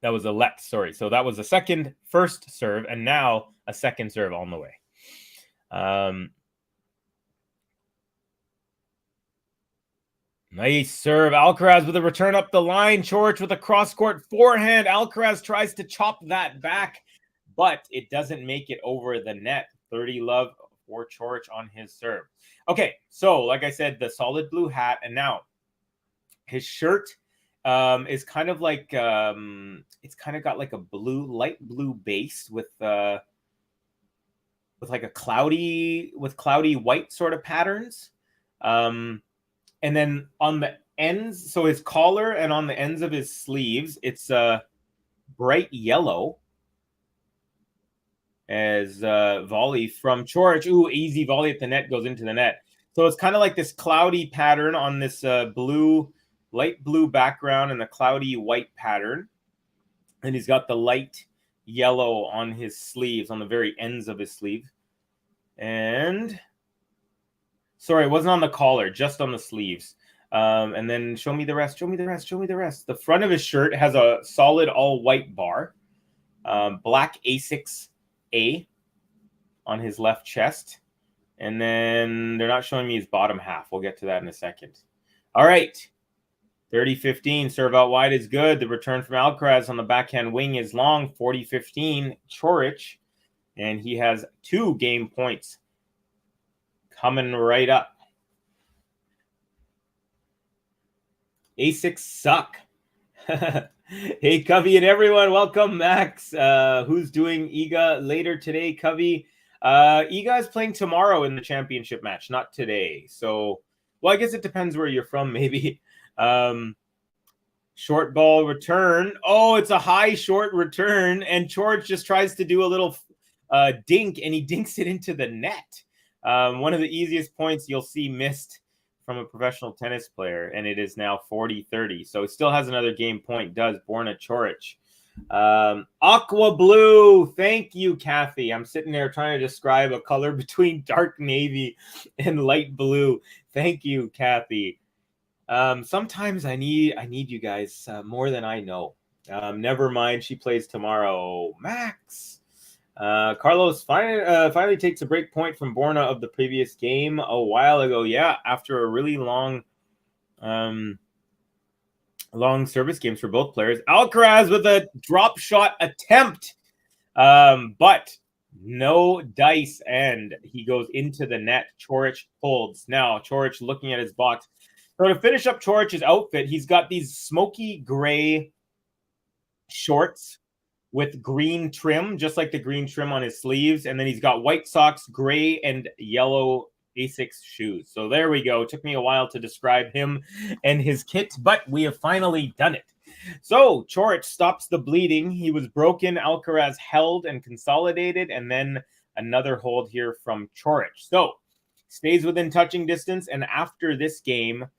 That was a let, sorry. So that was a first serve, and now a second serve on the way. Nice serve. Alcaraz with a return up the line. Coric with a cross-court forehand. Alcaraz tries to chop that back, but it doesn't make it over the net. 30 love for Coric on his serve. Okay, so like I said, the solid blue hat, and now his shirt is kind of like it's kind of got like a light blue base with like a cloudy white sort of patterns, and then on the ends, so his collar and on the ends of his sleeves, it's bright yellow as volley from Coric. Ooh, easy volley at the net, goes into the net. So it's kind of like this cloudy pattern on this light blue background and the cloudy white pattern. And he's got the light yellow on his sleeves, on the very ends of his sleeve. And sorry, it wasn't on the collar, just on the sleeves. And then show me the rest. The front of his shirt has a solid all white bar, black A6A on his left chest. And then they're not showing me his bottom half. We'll get to that in a second. All right. 30-15, serve out wide is good. The return from Alcaraz on the backhand wing is long. 40-15, Coric. And he has 2 game points coming right up. A6 suck. Hey, Covey and everyone. Welcome, Max. Who's doing Iga later today, Covey? Iga is playing tomorrow in the championship match, not today. So, well, I guess it depends where you're from, maybe. Short ball return. Oh, it's a high short return, and Coric just tries to do a little dink, and he dinks it into the net. One of the easiest points you'll see missed from a professional tennis player, and it is now 40-30. So it still has another game point, does Borna Coric. Aqua blue. Thank you, Kathy. I'm sitting there trying to describe a color between dark navy and light blue. Thank you, Kathy. Sometimes I need you guys more than I know. Never mind, she plays tomorrow. Max. Carlos finally takes a break point from Borna of the previous game a while ago. Yeah, after a really long service games for both players. Alcaraz with a drop shot attempt, but no dice, and he goes into the net. Coric holds. Now Coric looking at his box. So to finish up Coric's outfit, he's got these smoky gray shorts with green trim, just like the green trim on his sleeves. And then he's got white socks, gray and yellow Asics shoes. So there we go. It took me a while to describe him and his kit, but we have finally done it. So Coric stops the bleeding. He was broken. Alcaraz held and consolidated, and then another hold here from Coric. So stays within touching distance, and after this changeover,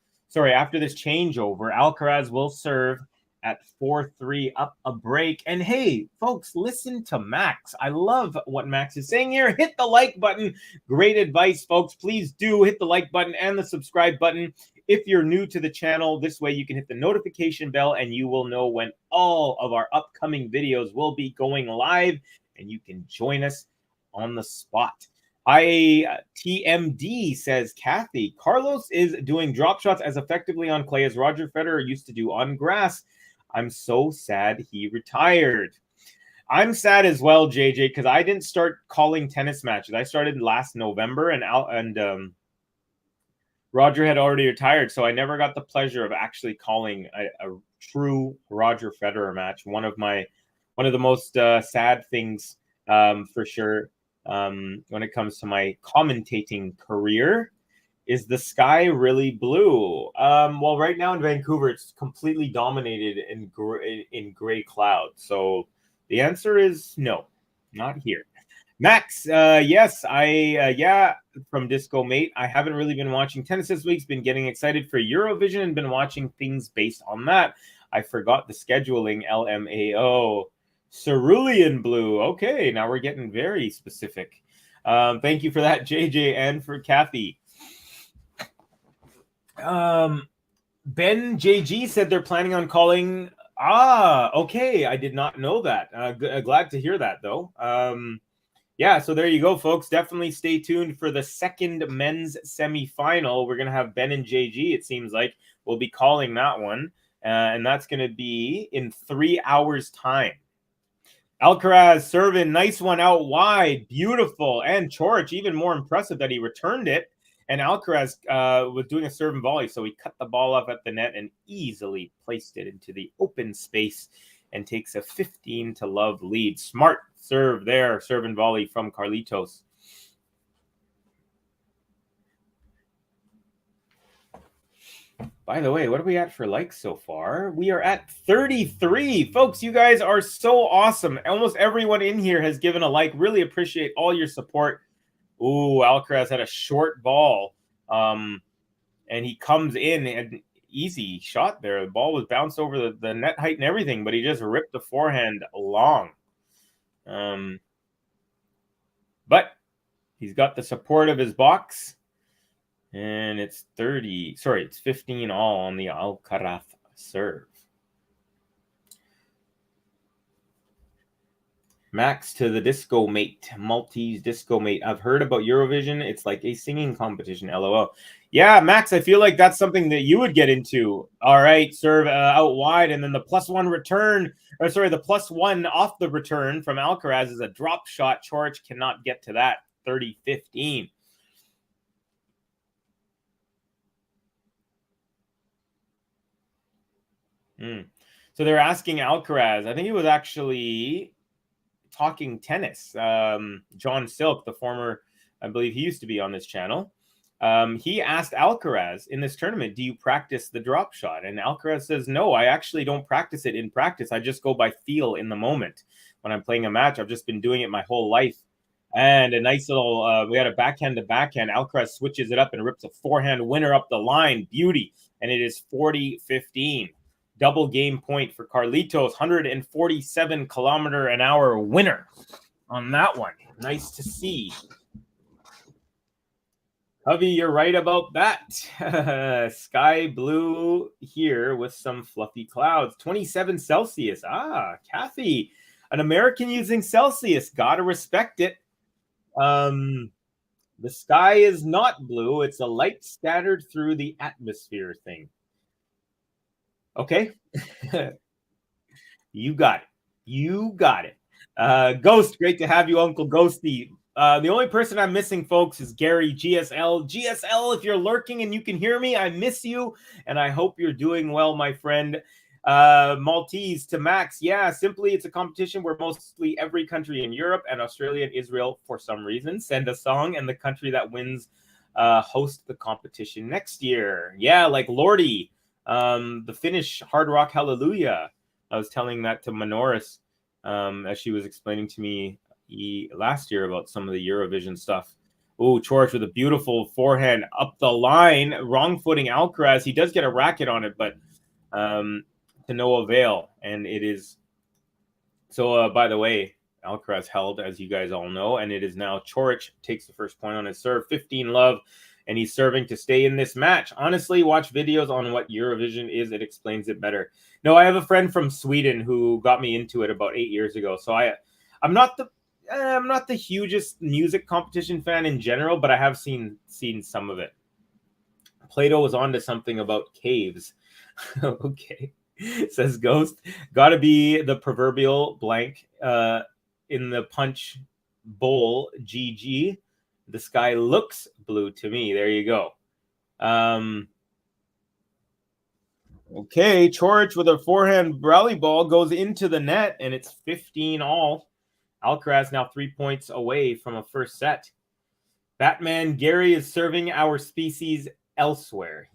Alcaraz will serve at 4-3 up a break. And hey, folks, listen to Max. I love what Max is saying here. Hit the like button. Great advice, folks. Please do hit the like button and the subscribe button if you're new to the channel. This way you can hit the notification bell and you will know when all of our upcoming videos will be going live, and you can join us on the spot. TMD says, Kathy, Carlos is doing drop shots as effectively on clay as Roger Federer used to do on grass. I'm so sad he retired. I'm sad as well, JJ, because I didn't start calling tennis matches. I started last November, and Roger had already retired, so I never got the pleasure of actually calling a true Roger Federer match. One of the most sad things, for sure, when it comes to my commentating career. Is the sky really blue? Well, right now in Vancouver, it's completely dominated in gray clouds. So the answer is no, not here. Max, yes, from Disco Mate. I haven't really been watching tennis this week. Been getting excited for Eurovision and been watching things based on that. I forgot the scheduling. LMAO. Cerulean blue. Okay, now we're getting very specific. Thank you for that, JJ, and for Kathy. Ben JG said they're planning on calling. Okay. I did not know that. Glad to hear that, though. Yeah, so there you go, folks. Definitely stay tuned for the second men's semifinal. We're going to have Ben and JG, it seems like. We'll be calling that one. And that's going to be in 3 hours' time. Alcaraz serving. Nice one out wide. Beautiful. And Coric, even more impressive that he returned it. And Alcaraz was doing a serve and volley, so he cut the ball off at the net and easily placed it into the open space and takes a 15-love lead. Smart serve there, serve and volley from Carlitos. By the way, what are we at for likes so far? We are at 33. Folks, you guys are so awesome. Almost everyone in here has given a like. Really appreciate all your support. Ooh, Alcaraz had a short ball, and he comes in and easy shot there. The ball was bounced over the net height and everything, but he just ripped the forehand long. But he's got the support of his box, and it's 15 all on the Alcaraz serve. Max to the Disco Mate, Maltese Disco Mate. I've heard about Eurovision. It's like a singing competition, LOL. Yeah, Max, I feel like that's something that you would get into. All right, serve out wide, and then the +1 return, the +1 off the return from Alcaraz is a drop shot. Coric cannot get to that. 30-15. So they're asking Alcaraz. I think he was actually talking tennis. John Silk, the former, I believe he used to be on this channel. He asked Alcaraz in this tournament, do you practice the drop shot? And Alcaraz says, no, I actually don't practice it in practice. I just go by feel in the moment. When I'm playing a match, I've just been doing it my whole life. And a nice little, we had a backhand to backhand. Alcaraz switches it up and rips a forehand winner up the line. Beauty. And it is 40-15. Double game point for Carlitos. 147-kilometer-an-hour winner on that one. Nice to see. Hovey, you're right about that. Sky blue here with some fluffy clouds. 27 Celsius. Kathy, an American using Celsius. Gotta respect it. The sky is not blue. It's a light scattered through the atmosphere thing. Okay. You got it. You got it. Ghost, great to have you, Uncle Ghosty. The only person I'm missing, folks, is Gary GSL. GSL, if you're lurking and you can hear me, I miss you, and I hope you're doing well, my friend. Maltese to Max. Yeah, simply it's a competition where mostly every country in Europe and Australia and Israel, for some reason, send a song, and the country that wins host the competition next year. Yeah, like Lordi, the Finnish Hard Rock Hallelujah. I was telling that to Manoris as she was explaining to me last year about some of the Eurovision stuff. Oh, Coric with a beautiful forehand up the line. Wrong footing Alcaraz. He does get a racket on it, but to no avail. And it is... So, by the way, Alcaraz held, as you guys all know, and it is now Coric takes the first point on his serve. 15-love, and he's serving to stay in this match. Honestly, watch videos on what Eurovision is. It explains it better. No, I have a friend from Sweden who got me into it about 8 years ago. So I'm not the hugest music competition fan in general, but I have seen some of it. Plato was onto something about caves. Okay, says Ghost. Got to be the proverbial blank in the punch bowl. GG. The sky looks blue to me. There you go. Okay, Coric with a forehand rally ball goes into the net, and it's 15-all. Alcaraz now 3 points away from a first set. Batman Gary is serving our species elsewhere.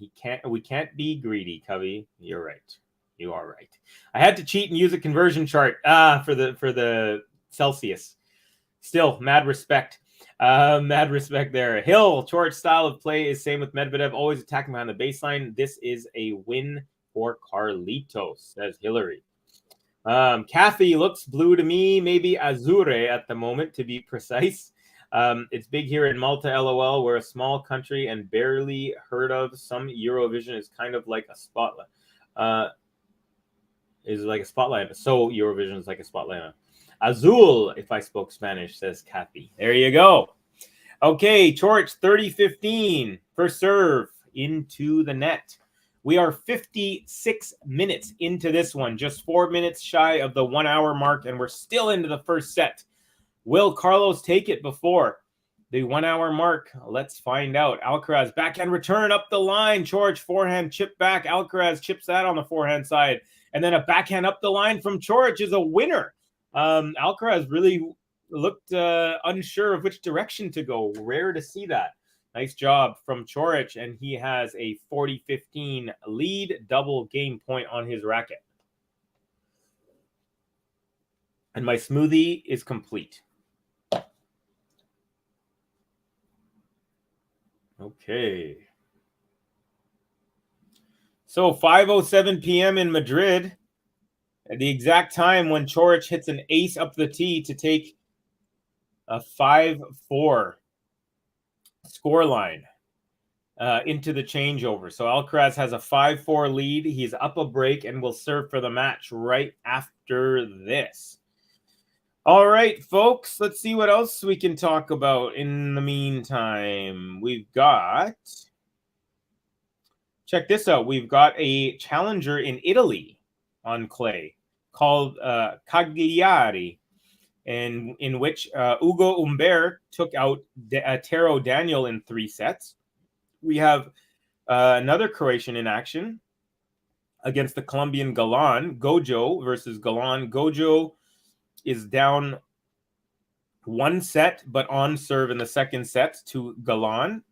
We can't be greedy, Covey. You're right. You are right. I had to cheat and use a conversion chart for the Celsius. Still, mad respect. Mad respect there. Hill, Coric's style of play is same with Medvedev, always attacking behind the baseline. This is a win for Carlitos, says Hillary. Kathy looks blue to me, maybe Azure at the moment, to be precise. It's big here in Malta, LOL. We're a small country and barely heard of. Some Eurovision is kind of like a spotlight. So Eurovision is like a spotlight. Azul, if I spoke Spanish, says Kathy. There you go. Okay, Coric, 30-15. First serve into the net. We are 56 minutes into this one, just 4 minutes shy of the 1 hour mark, and we're still into the first set. Will Carlos take it before the 1 hour mark? Let's find out. Alcaraz backhand return up the line. Coric forehand chip back. Alcaraz chips that on the forehand side. And then a backhand up the line from Coric is a winner. Alcaraz really looked unsure of which direction to go. Rare to see that. Nice job from Coric, and he has a 40-15 lead, double game point on his racket. And my smoothie is complete. Okay. So 5:07 p.m. in Madrid, at the exact time when Coric hits an ace up the tee to take a 5-4 scoreline into the changeover. So Alcaraz has a 5-4 lead. He's up a break and will serve for the match right after this. All right, folks, let's see what else we can talk about in the meantime. We've got... Check this out. We've got a challenger in Italy on clay called Cagliari, and in which Ugo Humbert took out Tero Daniel in 3 sets. We have another Croatian in action against the Colombian Galan. Gojo versus Galan. Gojo is down 1 set, but on serve in the second set to Galan.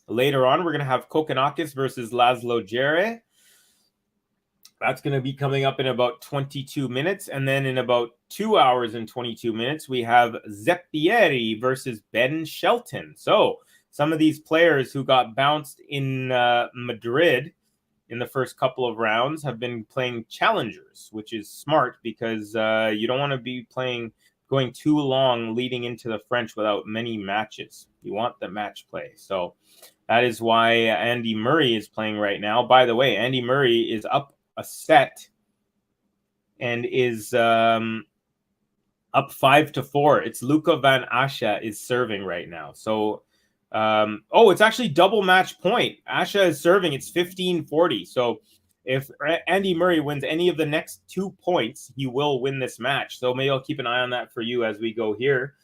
Later on, we're going to have Kokkinakis versus Laszlo Djere. That's going to be coming up in about 22 minutes. And then in about 2 hours and 22 minutes, we have Zeppieri versus Ben Shelton. So some of these players who got bounced in Madrid in the first couple of rounds have been playing challengers, which is smart because you don't want to be going too long leading into the French without many matches. You want the match play. So that is why Andy Murray is playing right now. By the way, Andy Murray is up a set and is up 5-4. It's Luca Van Asha is serving right now. So, it's actually double match point. Asha is serving. It's 15-40. So if Andy Murray wins any of the next 2 points, he will win this match. So maybe I'll keep an eye on that for you as we go here.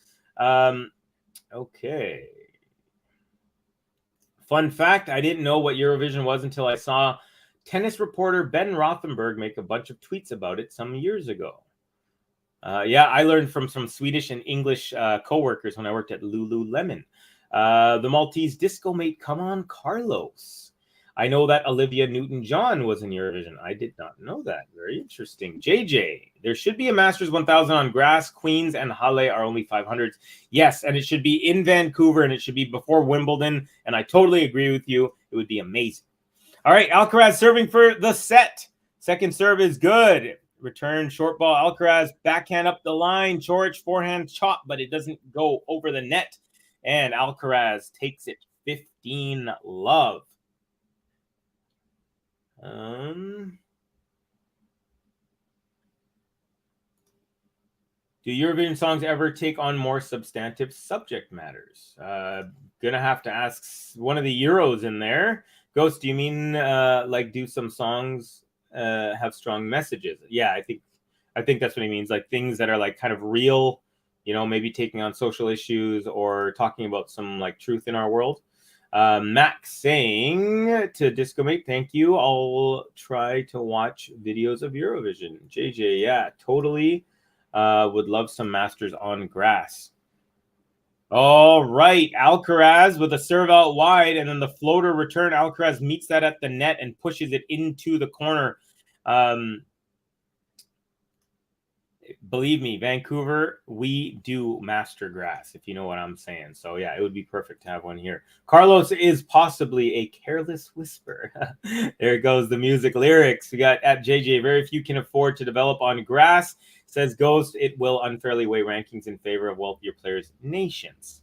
Okay. Fun fact, I didn't know what Eurovision was until I saw tennis reporter Ben Rothenberg make a bunch of tweets about it some years ago. Yeah, I learned from some Swedish and English co-workers when I worked at Lululemon. The Maltese disco mate, come on, Carlos. I know that Olivia Newton-John was in Eurovision. I did not know that. Very interesting. JJ, there should be a Masters 1000 on grass. Queens and Halle are only 500s. Yes, and it should be in Vancouver, and it should be before Wimbledon. And I totally agree with you. It would be amazing. All right, Alcaraz serving for the set. Second serve is good. Return short ball. Alcaraz backhand up the line. Coric forehand chop, but it doesn't go over the net. And Alcaraz takes it 15-love. Do Eurovision songs ever take on more substantive subject matters? Gonna have to ask one of the Euros in there. Ghost, do you mean like do some songs have strong messages? Yeah, I think that's what he means. Like things that are like kind of real, you know, maybe taking on social issues or talking about some like truth in our world. Max saying to Disco Mate, thank you. I'll try to watch videos of Eurovision. JJ, yeah, totally. Would love some Masters on grass. All right, Alcaraz with a serve out wide, and then the floater return. Alcaraz meets that at the net and pushes it into the corner. Believe me, Vancouver, we do master grass, if you know what I'm saying. So, yeah, it would be perfect to have one here. Carlos is possibly a careless whisper. There goes the music lyrics. We got at JJ, very few can afford to develop on grass. Says Ghost, it will unfairly weigh rankings in favor of wealthier players' nations.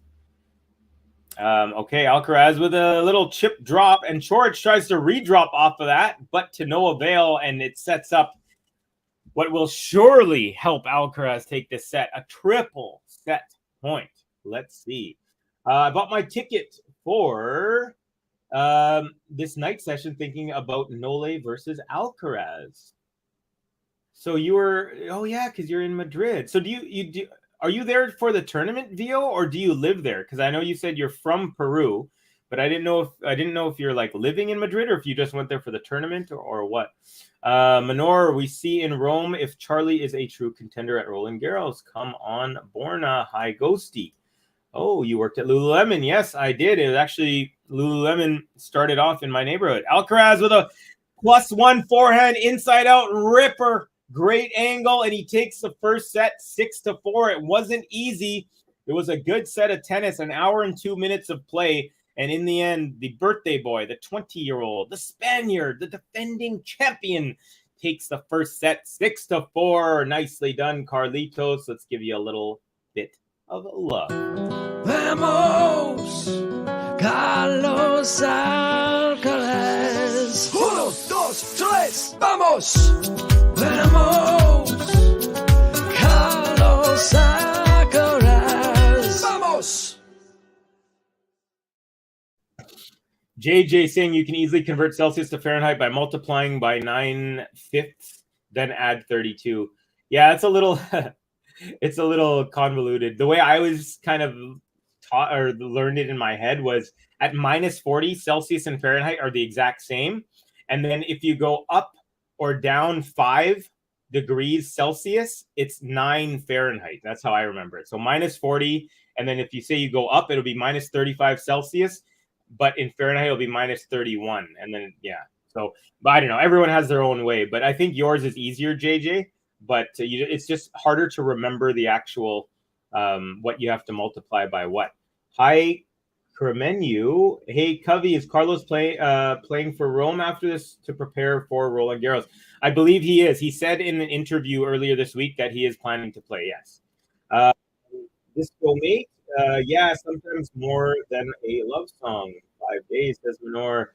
Okay, Alcaraz with a little chip drop, and Coric tries to redrop off of that, but to no avail, and it sets up what will surely help Alcaraz take this set, a triple set point. Let's see. I bought my ticket for this night session thinking about Nole versus Alcaraz. So you were, oh yeah, because you're in Madrid. So are you there for the tournament, Vio, or do you live there? Because I know you said you're from Peru, but I didn't know if you're like living in Madrid or if you just went there for the tournament or what. Manor, we see in Rome if Charlie is a true contender at Roland Garros. Come on, Borna. Hi, Ghosty. Oh, you worked at Lululemon. Yes, I did. It was actually Lululemon started off in my neighborhood. Alcaraz with a +1 forehand inside out ripper. Great angle, and he takes the first set 6-4. It wasn't easy. It was a good set of tennis, an hour and 2 minutes of play. And in the end, the birthday boy, the 20-year-old, the Spaniard, the defending champion, takes the first set 6-4. Nicely done, Carlitos. Let's give you a little bit of love. Vamos, Carlos Alcaraz. 1, 2, 3, vamos. Vamos, Carlos Alcaraz. Vamos. JJ saying you can easily convert Celsius to Fahrenheit by multiplying by 9/5, then add 32. Yeah, it's a little convoluted. The way I was kind of taught or learned it in my head was at -40, Celsius and Fahrenheit are the exact same. And then if you go up or down 5 degrees Celsius, it's 9 Fahrenheit. That's how I remember it. So -40. And then if you say you go up, it'll be -35 Celsius. But in Fahrenheit, it'll be -31. And then, yeah. So, but I don't know. Everyone has their own way. But I think yours is easier, JJ. But it's just harder to remember the actual what you have to multiply by what. Hi, Kremenu. Hey, Covey, is Carlos playing for Rome after this to prepare for Roland Garros? I believe he is. He said in an interview earlier this week that he is planning to play, yes. Disco Mate, yeah, sometimes more than a love song. 5 days, says Manor.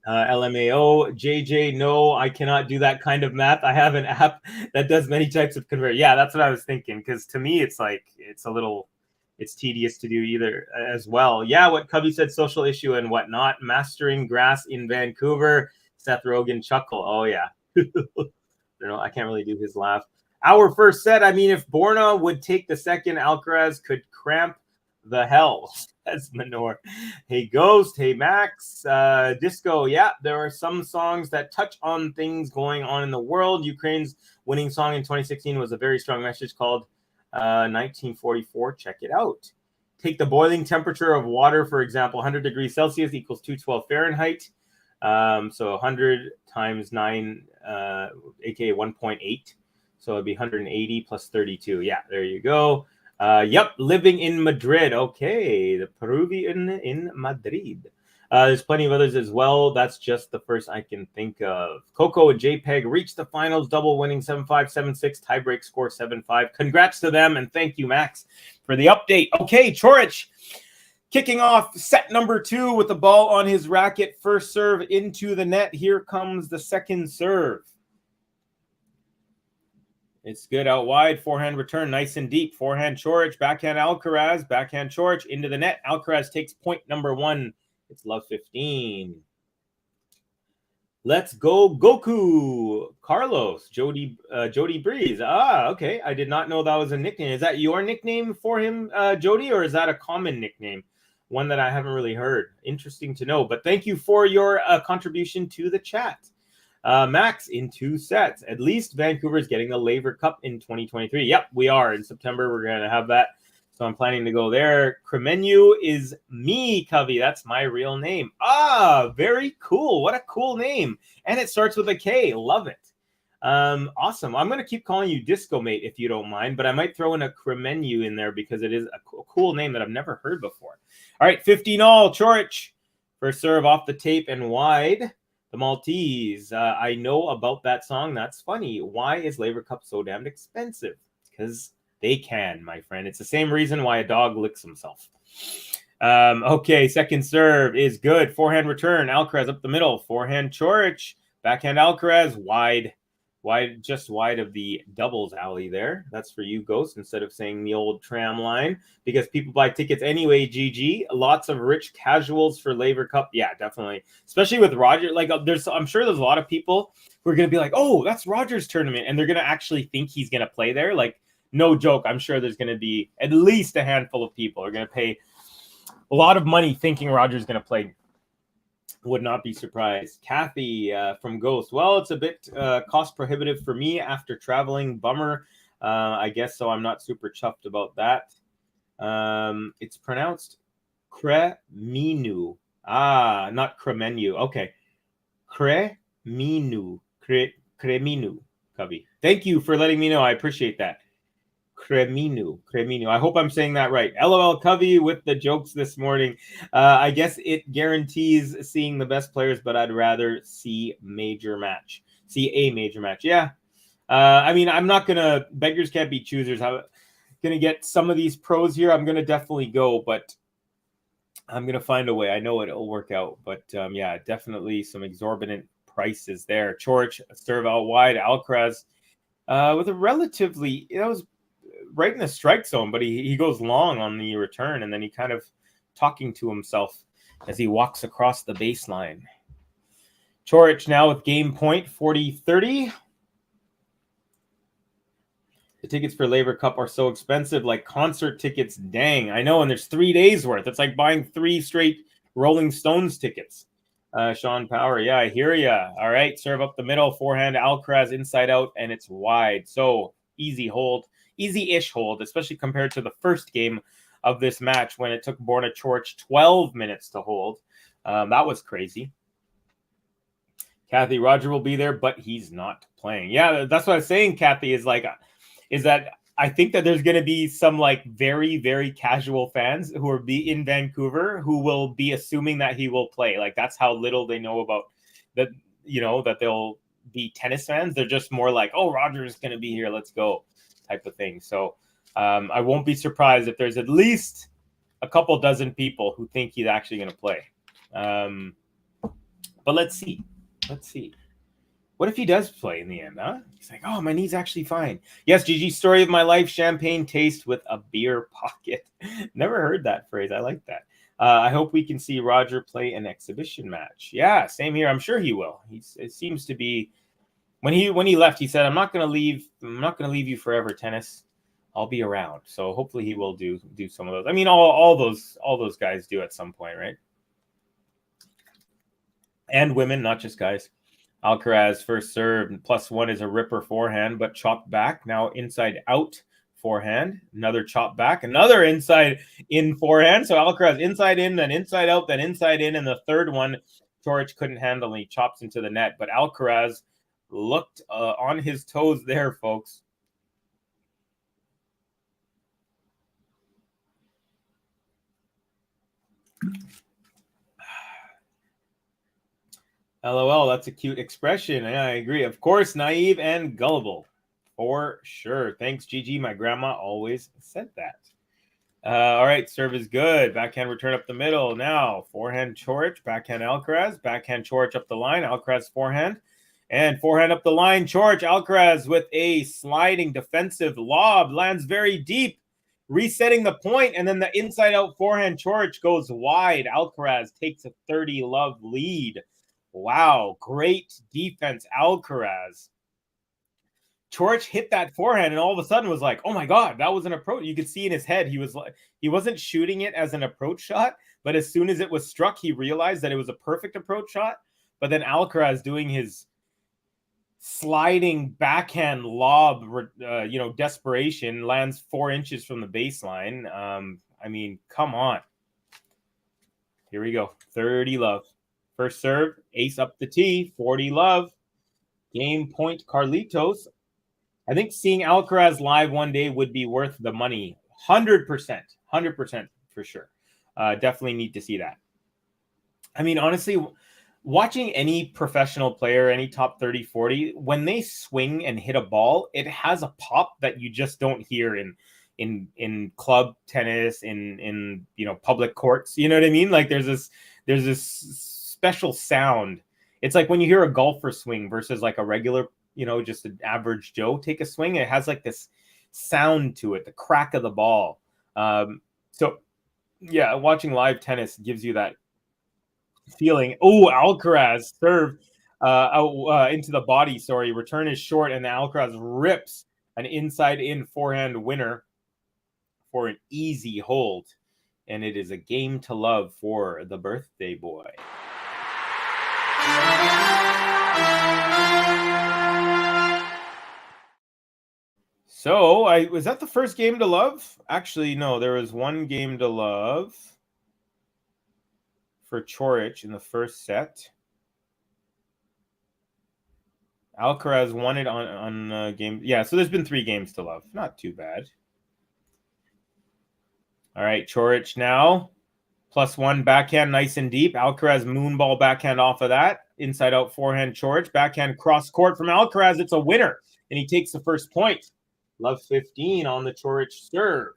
LMAO, JJ, no, I cannot do that kind of math. I have an app that does many types of convert. Yeah, that's what I was thinking, because to me, it's like, it's tedious to do either as well. Yeah, what Cubby said, social issue and whatnot. Mastering grass in Vancouver. Seth Rogen chuckle. Oh, yeah. I can't really do his laugh. Our first set, I mean, if Borna would take the second, Alcaraz could cramp the hell. That's Manor. Hey, Ghost. Hey, Max. Disco. Yeah, there are some songs that touch on things going on in the world. Ukraine's winning song in 2016 was a very strong message called 1944. Check it out. Take the boiling temperature of water, for example, 100 degrees Celsius equals 212 Fahrenheit. So 100 times 9, aka 1.8. So it'd be 180 plus 32. Yeah, there you go. Yep, living in Madrid. Okay, the Peruvian in Madrid. There's plenty of others as well. That's just the first I can think of. Coco and JPEG reached the finals, double winning 7-5, 7-6, tiebreak score 7-5. Congrats to them, and thank you, Max, for the update. Okay, Chorich kicking off set number 2 with the ball on his racket. First serve into the net. Here comes the second serve. It's good out wide. Forehand return, nice and deep. Forehand Chorich, backhand Alcaraz, backhand Chorich into the net. Alcaraz takes point number 1. It's love 15. Let's go Goku. Carlos, Jody Breeze. Okay. I did not know that was a nickname. Is that your nickname for him, Jody, or is that a common nickname? One that I haven't really heard. Interesting to know. But thank you for your contribution to the chat. Max, in 2 sets. At least Vancouver is getting the Laver Cup in 2023. Yep, we are. In September, we're going to have that. So I'm planning to go there. Kremenu is me, Covey. That's my real name. Very cool. What a cool name. And it starts with a K. Love it. Awesome. I'm going to keep calling you Disco Mate if you don't mind, but I might throw in a Kremenu in there because it is a cool name that I've never heard before. All right, 15-all. Chorich. First serve off the tape and wide. The Maltese. I know about that song. That's funny. Why is Laver Cup so damn expensive? Because they can, my friend. It's the same reason why a dog licks himself. Okay, second serve is good. Forehand return. Alcaraz up the middle. Forehand Chorich. Backhand Alcaraz. Wide. Just wide of the doubles alley there. That's for you, Ghost, instead of saying the old tram line. Because people buy tickets anyway, GG. Lots of rich casuals for Laver Cup. Yeah, definitely. Especially with Roger. Like, I'm sure there's a lot of people who are going to be like, oh, that's Roger's tournament. And they're going to actually think he's going to play there. Like, no joke. I'm sure there's going to be at least a handful of people who are going to pay a lot of money thinking Roger's going to play. Would not be surprised. Kathy from Ghost. Well, it's a bit cost prohibitive for me after traveling. Bummer. I guess so. I'm not super chuffed about that. It's pronounced Kremenu. Not Kremenu. Okay. Kremenu. Kremenu. Cubby. Thank you for letting me know. I appreciate that. Kremenu. I hope I'm saying that right. LOL Covey with the jokes this morning. I guess it guarantees seeing the best players, but I'd rather see a major match. Yeah. I mean, I'm not going to, beggars can't be choosers. I'm going to get some of these pros here. I'm going to definitely go, but I'm going to find a way. I know it'll work out, but yeah, definitely some exorbitant prices there. Chorich, serve out wide. Alcaraz with a relatively, that was right in the strike zone, but he goes long on the return, and then he kind of talking to himself as he walks across the baseline. Chorich now with game point, 40-30. The tickets for Laver Cup are so expensive, like concert tickets. Dang, I know, and there's 3 days worth. It's like buying 3 straight Rolling Stones tickets. Sean Power, yeah, I hear ya. All right, serve up the middle, forehand Alcaraz inside out, and it's wide. So easy hold. Easy-ish hold, especially compared to the first game of this match when it took Borna Chorich 12 minutes to hold. That was crazy. Kathy, Roger will be there, but he's not playing. Yeah, that's what I was saying, Kathy, is that I think that there's going to be some like very, very casual fans who are in Vancouver who will be assuming that he will play. Like, that's how little they know about that, that they'll be tennis fans. They're just more like, oh, Roger's going to be here. Let's go. Type of thing. So I won't be surprised if there's at least a couple dozen people who think he's actually going to play. But let's see. What if he does play in the end, huh? He's like, oh, my knee's actually fine. Yes, GG, story of my life, champagne taste with a beer pocket. Never heard that phrase. I like that. I hope we can see Roger play an exhibition match. Yeah, same here. I'm sure he will. It seems to be. When he left, he said, I'm not going to leave you forever, tennis. I'll be around. So hopefully he will do some of those. I mean, all those guys do at some point, right? And women, not just guys. Alcaraz first serve, +1 is a ripper forehand, but chopped back. Now inside out forehand, another chop back, another inside in forehand. So Alcaraz inside in, then inside out, then inside in, and the third one, Coric couldn't handle, and he chops into the net. But Alcaraz looked on his toes there, folks. LOL, that's a cute expression. Yeah, I agree. Of course, naive and gullible. For sure. Thanks, Gigi. My grandma always said that. All right, serve is good. Backhand return up the middle. Now, forehand Coric, backhand Alcaraz, backhand Coric up the line, Alcaraz forehand, and forehand up the line. Coric, Alcaraz with a sliding defensive lob, lands very deep, resetting the point, and then the inside-out forehand Coric goes wide. Alcaraz takes a 30-love lead. Wow, great defense, Alcaraz. Coric hit that forehand and all of a sudden was like, oh my God, that was an approach. You could see in his head, he wasn't shooting it as an approach shot, but as soon as it was struck, he realized that it was a perfect approach shot. But then Alcaraz doing his sliding backhand lob, desperation, lands 4 inches from the baseline. I mean, come on. Here we go, 30 love. First serve, ace up the tee, 40 love. Game point, Carlitos. I think seeing Alcaraz live one day would be worth the money. 100%. 100% for sure. Definitely need to see that. I mean, honestly, watching any professional player, any top 30, 40, when they swing and hit a ball, it has a pop that you just don't hear in club tennis, in public courts. You know what I mean? Like there's this special sound. It's like when you hear a golfer swing versus like a regular, just an average Joe take a swing. It has like this sound to it, the crack of the ball. So yeah, watching live tennis gives you that feeling. Oh, Alcaraz serve into the body. Sorry, return is short, and Alcaraz rips an inside-in forehand winner for an easy hold, and it is a game to love for the birthday boy. So, was that the first game to love? Actually, no, there was one game to love for Coric in the first set. Alcaraz won it on game. Yeah, so there's been 3 games to love. Not too bad. All right, Coric now. +1 backhand, nice and deep. Alcaraz moonball backhand off of that. Inside out forehand Coric. Backhand cross court from Alcaraz. It's a winner, and he takes the first point. Love 15 on the Coric serve.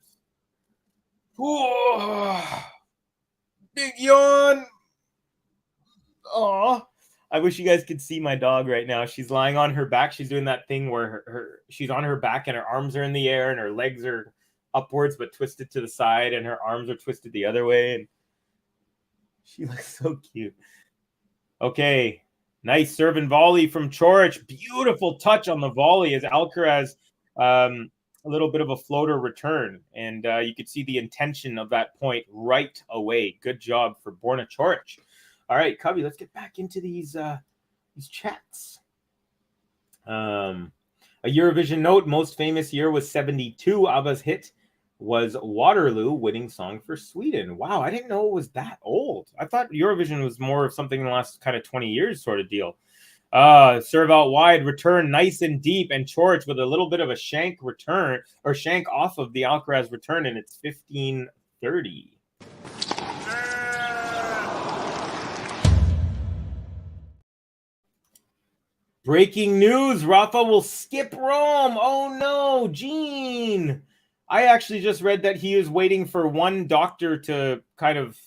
Ooh, big yawn. Oh, I wish you guys could see my dog right now. She's lying on her back. She's doing that thing where she's on her back and her arms are in the air and her legs are upwards but twisted to the side and her arms are twisted the other way. And she looks so cute. Okay, nice serve and volley from Coric. Beautiful touch on the volley as Alcaraz, a little bit of a floater return. And you could see the intention of that point right away. Good job for Borna Coric. All right, Cubby, let's get back into these chats. A Eurovision note, most famous year was 72. ABBA's hit was Waterloo, winning song for Sweden. Wow, I didn't know it was that old. I thought Eurovision was more of something in the last kind of 20 years sort of deal. Serve out wide, return nice and deep, and Coric with a little bit of a shank return, or shank off of the Alcaraz return, and it's 15-30. Breaking news, Rafa will skip Rome. Oh no, Gene. I actually just read that he is waiting for one doctor to kind of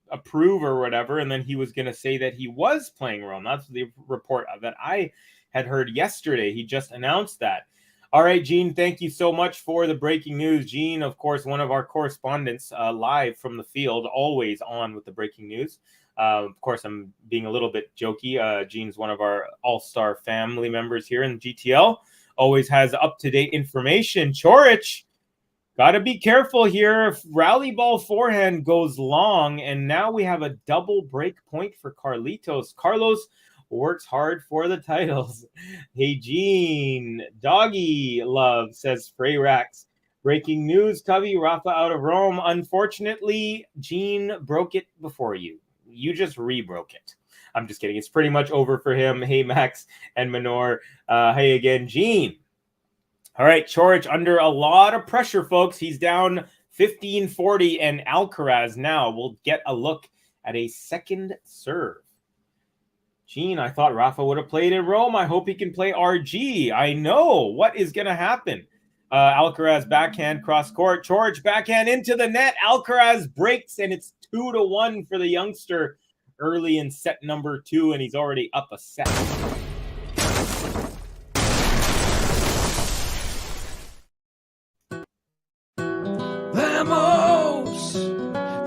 approve or whatever, and then he was going to say that he was playing Rome. That's the report that I had heard yesterday. He just announced that. All right, Gene, thank you so much for the breaking news. Gene, of course, one of our correspondents live from the field, always on with the breaking news. Of course, I'm being a little bit jokey. Gene's one of our all-star family members here in GTL. always has up-to-date information. Coric, got to be careful here. Rally ball forehand goes long, and now we have a double break point for Carlitos. Carlos works hard for the titles. Hey, Gene, doggy love, says Freyrax. Breaking news, Covey, Rafa out of Rome. Unfortunately, Gene broke it before you. You just re-broke it. I'm just kidding. It's pretty much over for him. Hey, Max and Manor. Hey again, Gene. All right, Coric under a lot of pressure, folks. He's down 15-40, and Alcaraz now will get a look at a second serve. Gene, I thought Rafa would have played in Rome. I hope he can play RG. I know. What is going to happen? Alcaraz backhand cross court. Coric backhand into the net. Alcaraz breaks, and it's 2-1 for the youngster early in set number 2, and he's already up a set. Vamos,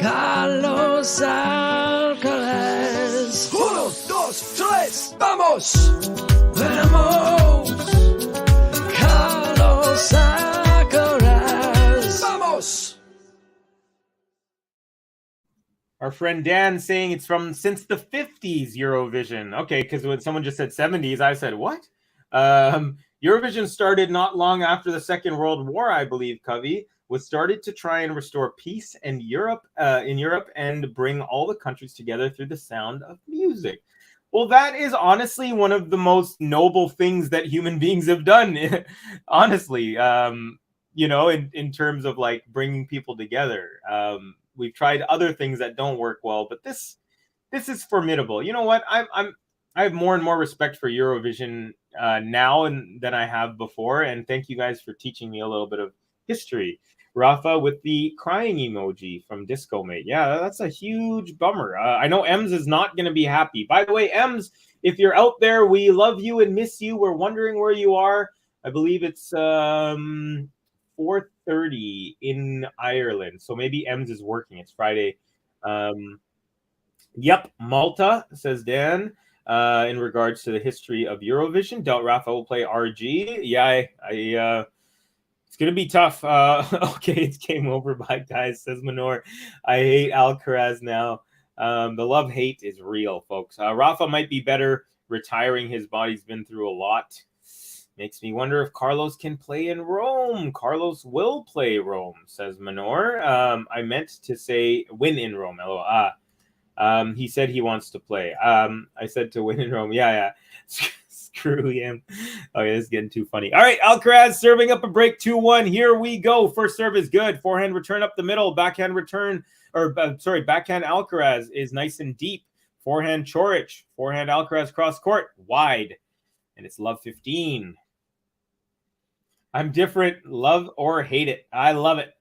Carlos Alcaraz. 1, 2, 3, vamos. Vamos, Carlos Alcaraz. Vamos. Our friend Dan saying it's from since the 50s Eurovision. Okay, because when someone just said 70s, I said, what? Eurovision started not long after the Second World War, I believe, Covey, was started to try and restore peace in Europe and bring all the countries together through the sound of music. Well, that is honestly one of the most noble things that human beings have done, honestly, in terms of like bringing people together. We've tried other things that don't work well, but this is formidable. You know what? I have more and more respect for Eurovision now than I have before, and thank you guys for teaching me a little bit of history. Rafa with the crying emoji from Disco Mate. Yeah, that's a huge bummer. I know Ems is not going to be happy. By the way, Ems, if you're out there, we love you and miss you. We're wondering where you are. I believe it's 4:30 in Ireland. So maybe Ems is working. It's Friday. Yep, Malta, says Dan, in regards to the history of Eurovision. Doubt Rafa will play RG. Yeah, it's going to be tough. Okay, it's game over. Bye, guys, says Manor. I hate Alcaraz now. The love-hate is real, folks. Rafa might be better retiring. His body's been through a lot. Makes me wonder if Carlos can play in Rome. Carlos will play Rome, says Manor. I meant to say win in Rome. He said he wants to play. I said to win in Rome. Yeah. Screw him. Okay, this is getting too funny. All right, Alcaraz serving up a break 2-1. Here we go. First serve is good. Forehand return up the middle. Backhand Alcaraz is nice and deep. Forehand Coric. Forehand Alcaraz cross court. Wide. And it's love 15. I'm different. Love or hate it. I love it.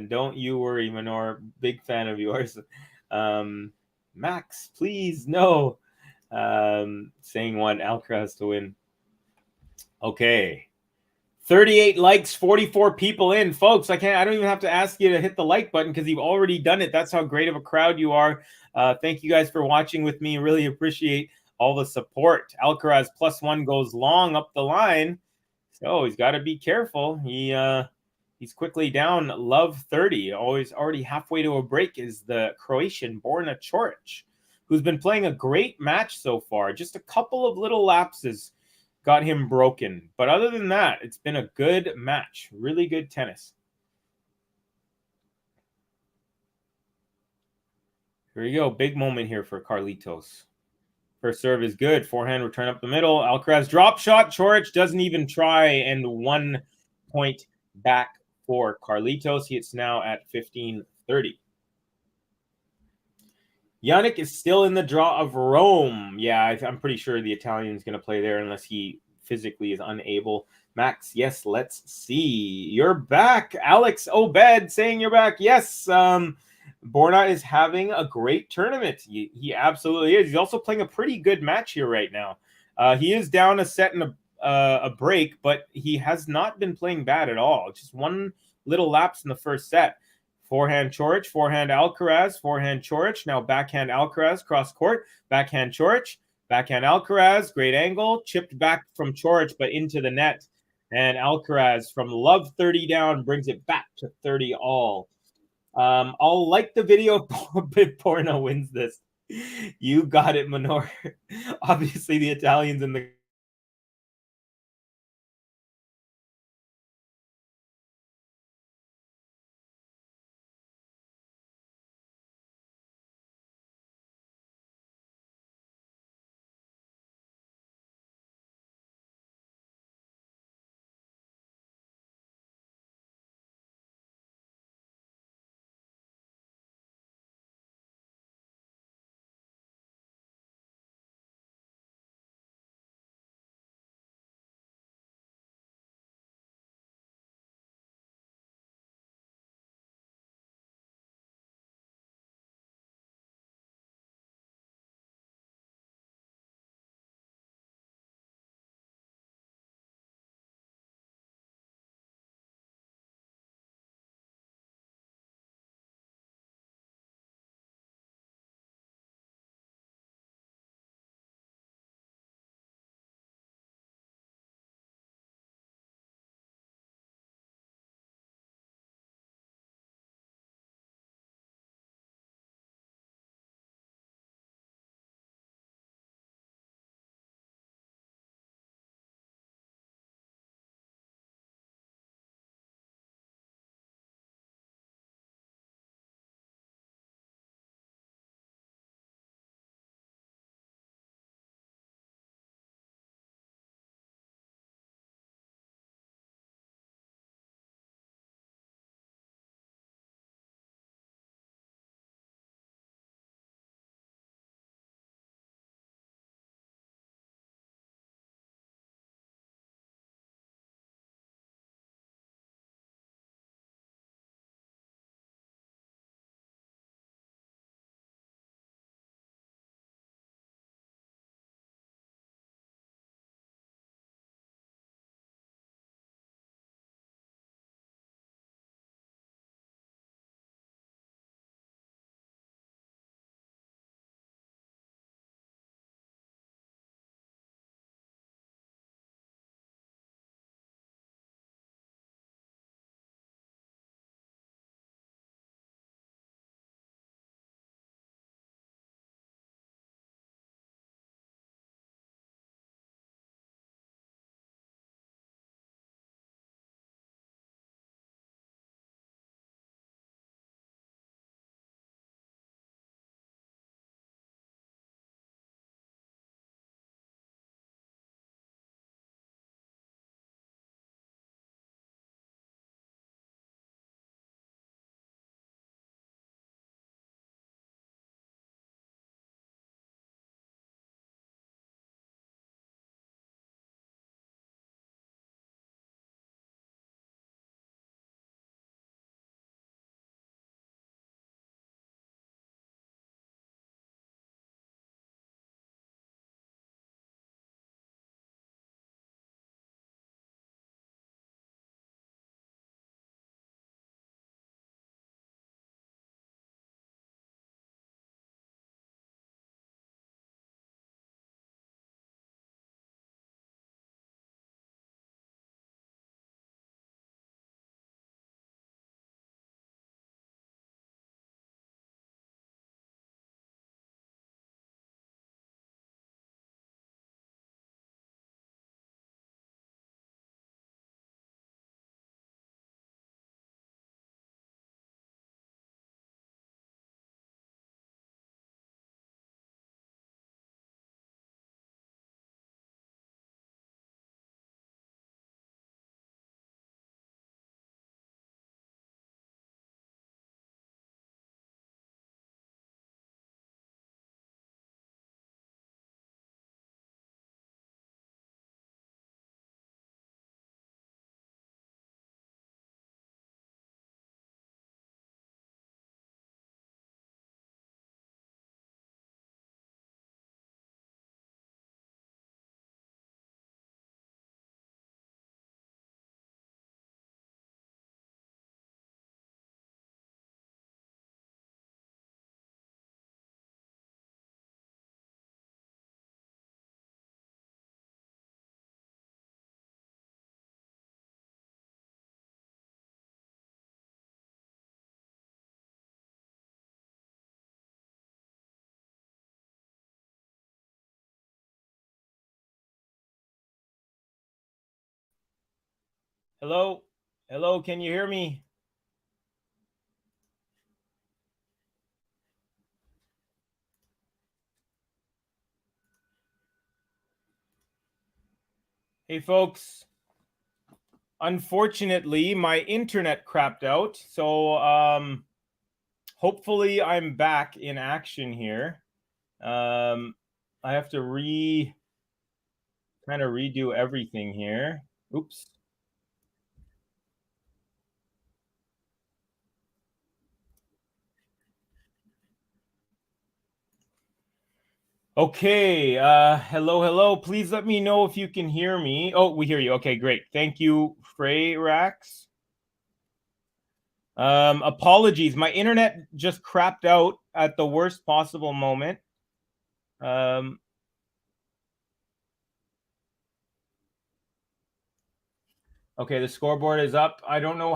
Don't you worry, Manor. Big fan of yours. Max, please, no. Saying one, Alcaraz to win. Okay. 38 likes, 44 people in. Folks, I don't even have to ask you to hit the like button because you've already done it. That's how great of a crowd you are. Thank you guys for watching with me. Really appreciate all the support. Alcaraz +1 goes long up the line. So he's got to be careful. He's quickly down. Love 30. Already halfway to a break is the Croatian Borna Coric, who's been playing a great match so far. Just a couple of little lapses got him broken. But other than that, it's been a good match. Really good tennis. Here we go. Big moment here for Carlitos. First serve is good. Forehand return up the middle. Alcaraz drop shot. Coric doesn't even try, and 1 point back for Carlitos. It's now at 15-30. Yannick is still in the draw of Rome. Yeah, I'm pretty sure the Italian's going to play there unless he physically is unable. Max, yes, let's see. You're back. Alex Obed saying you're back. Yes, Borna is having a great tournament. He absolutely is. He's also playing a pretty good match here right now. He is down a set and a break, but he has not been playing bad at all. Just one little lapse in the first set. Forehand Coric, forehand Alcaraz, forehand Coric. Now backhand Alcaraz, cross court. Backhand Coric, Backhand Alcaraz, great angle, chipped back from Coric, but into the net. And Alcaraz from love 30 down brings it back to 30 all. I'll like the video if Borna wins this. You got it, Manor. Obviously, the Italians in the Hello? Hello, can you hear me? Hey, folks. Unfortunately, my internet crapped out. So hopefully I'm back in action here. I have to kind of redo everything here. Oops. Okay, hello. Please let me know if you can hear me. Oh, we hear you. Okay, great. Thank you, Frey Rax. Apologies. My internet just crapped out at the worst possible moment. Okay, the scoreboard is up. I don't know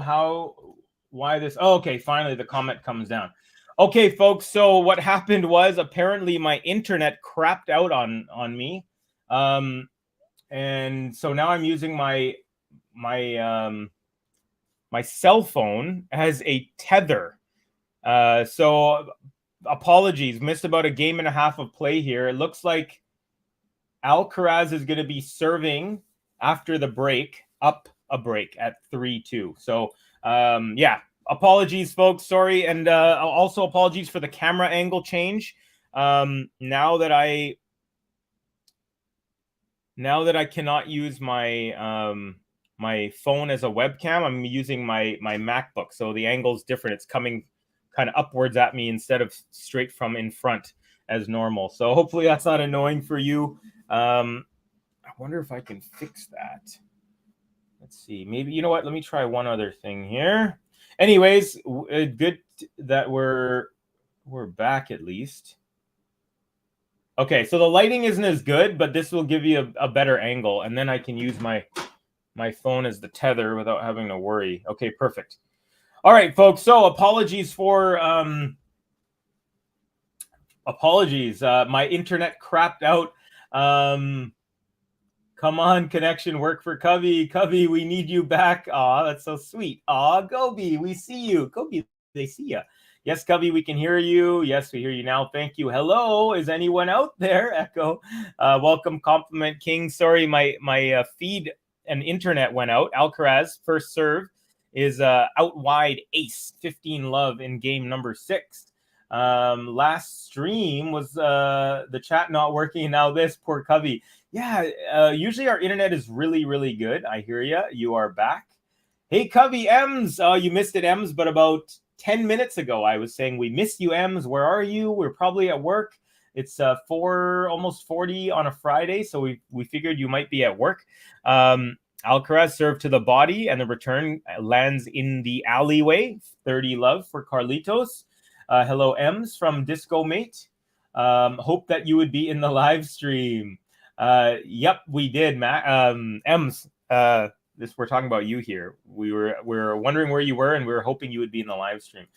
why this. Oh, okay, finally the comment comes down. Okay, folks. So what happened was apparently my internet crapped out on me, and so now I'm using my cell phone as a tether. So apologies, missed about a game and a half of play here. It looks like Alcaraz is going to be serving after the break, up a break at 3-2. So yeah, apologies, folks. Sorry, and also apologies for the camera angle change. Now that I cannot use my my phone as a webcam, I'm using my MacBook, so the angle's different. It's coming kind of upwards at me instead of straight from in front as normal. So hopefully that's not annoying for you. I wonder if I can fix that. Let's see. Maybe, you know what? Let me try one other thing here. Anyways, good that we're back at least. Okay, so the lighting isn't as good, but this will give you a better angle, and then I can use my phone as the tether without having to worry. Okay, perfect. All right, folks. So apologies for my internet crapped out. Come on, connection, work for Covey. Covey, we need you back. Aw, that's so sweet. Aw, Gobi, we see you. Gobi, they see you. Yes, Covey, we can hear you. Yes, we hear you now. Thank you. Hello, is anyone out there? Echo. Welcome, Compliment King. Sorry, my feed and internet went out. Alcaraz, first serve, is out wide ace, 15 love in game number 6. Last stream was the chat not working. Now this, poor Covey. Yeah, usually our internet is really, really good. I hear you. You are back. Hey, Covey, Ems. You missed it, Ems, but about 10 minutes ago, I was saying, we miss you, Ems. Where are you? We're probably at work. It's almost 40 on a Friday, so we figured you might be at work. Alcaraz served to the body, and the return lands in the alleyway. 30 love for Carlitos. Hello, Ems from Disco Mate. Hope that you would be in the live stream. Yep, we did, Matt. Ems, we're talking about you here. We were wondering where you were, and we were hoping you would be in the live stream.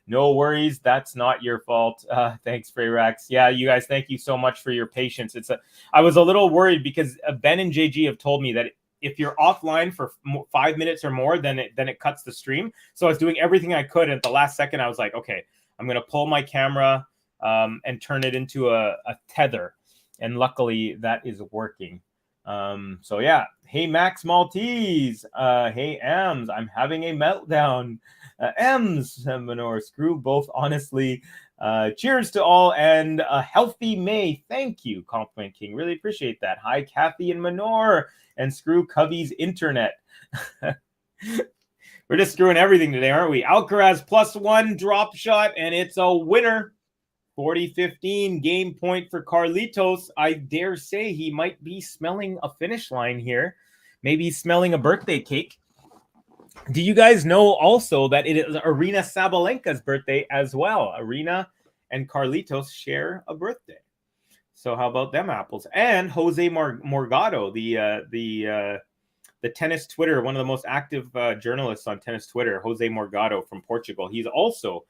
No worries, that's not your fault. Thanks, Freyrax. Yeah, you guys, thank you so much for your patience. I was a little worried because Ben and JG have told me that if you're offline for 5 minutes or more, then it cuts the stream. So I was doing everything I could, and at the last second, I was like, okay, I'm gonna pull my camera and turn it into a tether. And luckily that is working. So yeah. Hey, Max Maltese. Hey, Ems. I'm having a meltdown. Ems, Manor, screw both, honestly. Cheers to all, and a healthy May. Thank you, Compliment King. Really appreciate that. Hi, Kathy and Manor. And screw Covey's internet. We're just screwing everything today, aren't we? Alcaraz +1 drop shot, and it's a winner. 40-15 game point for Carlitos. I dare say he might be smelling a finish line here. Maybe he's smelling a birthday cake. Do you guys know also that it is Arina Sabalenka's birthday as well? Arina and Carlitos share a birthday. So how about them apples? And Jose Morgado, the tennis Twitter, one of the most active journalists on tennis Twitter, Jose Morgado from Portugal. He's also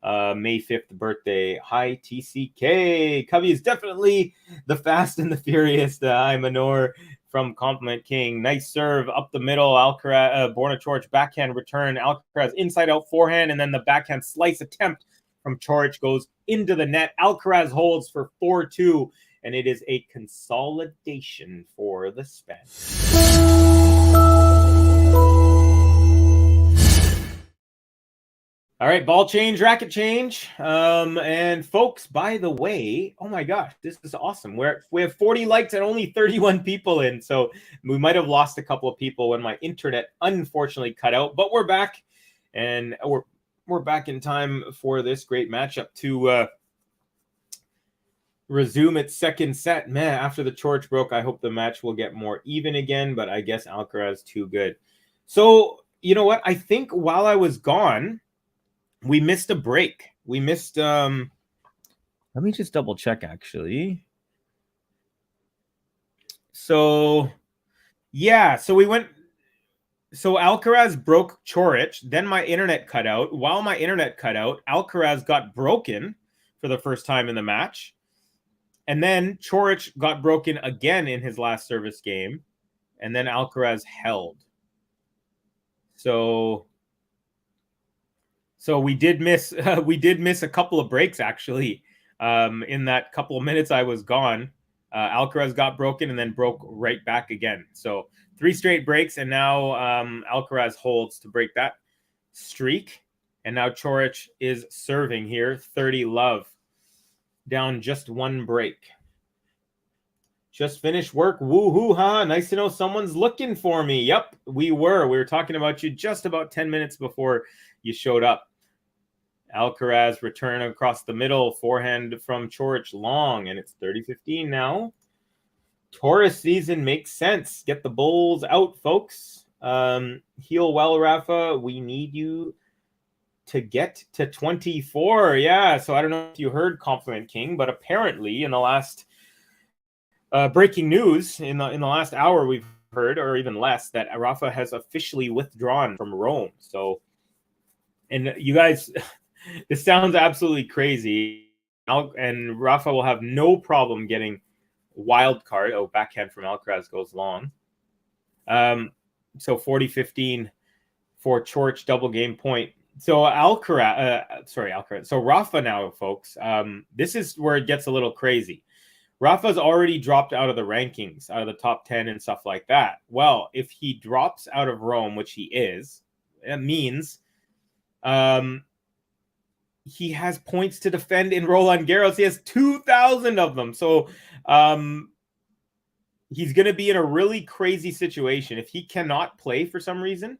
May 5th birthday. Hi, TCK. Covey is definitely the fast and the furious. Hi, Manor. from Compliment King. Nice serve up the middle. Alcaraz, Borna Coric backhand return. Alcaraz inside out forehand, and then the backhand slice attempt from Coric goes into the net. Alcaraz holds for 4-2, and it is a consolidation for the Spanish. All right, ball change, racket change. And folks, by the way, oh my gosh, this is awesome. We have 40 likes and only 31 people in. So we might have lost a couple of people when my internet unfortunately cut out, but we're back, and we're back in time for this great matchup to resume its second set. Man, after the Coric broke, I hope the match will get more even again, but I guess Alcaraz too good. So, you know what? I think while I was gone, we missed a break. We missed let me just double check actually. So yeah, so Alcaraz broke Coric, then my internet cut out. While my internet cut out, Alcaraz got broken for the first time in the match. And then Coric got broken again in his last service game, and then Alcaraz held. So we did miss a couple of breaks actually. In that couple of minutes I was gone, Alcaraz got broken and then broke right back again. So 3 straight breaks, and now Alcaraz holds to break that streak. And now Coric is serving here, 30-love, down just 1 break. Just finished work. Woohoo, huh? Nice to know someone's looking for me. Yep, we were talking about you just about 10 minutes before you showed up. Alcaraz return across the middle, forehand from Coric long, and it's 30-15 now. Taurus season makes sense. Get the bulls out, folks. Heal well, Rafa. We need you to get to 24. Yeah, so I don't know if you heard Compliment King, but apparently in the last breaking news, in the last hour we've heard, or even less, that Rafa has officially withdrawn from Rome. So, and you guys... This sounds absolutely crazy. And Rafa will have no problem getting wild card. Oh, backhand from Alcaraz goes long. So 40-15 for Coric, double game point. So Alcaraz. So Rafa now, folks. This is where it gets a little crazy. Rafa's already dropped out of the rankings, out of the top 10 and stuff like that. Well, if he drops out of Rome, which he is, it means he has points to defend in Roland Garros. He has 2,000 of them. So he's going to be in a really crazy situation. If he cannot play for some reason,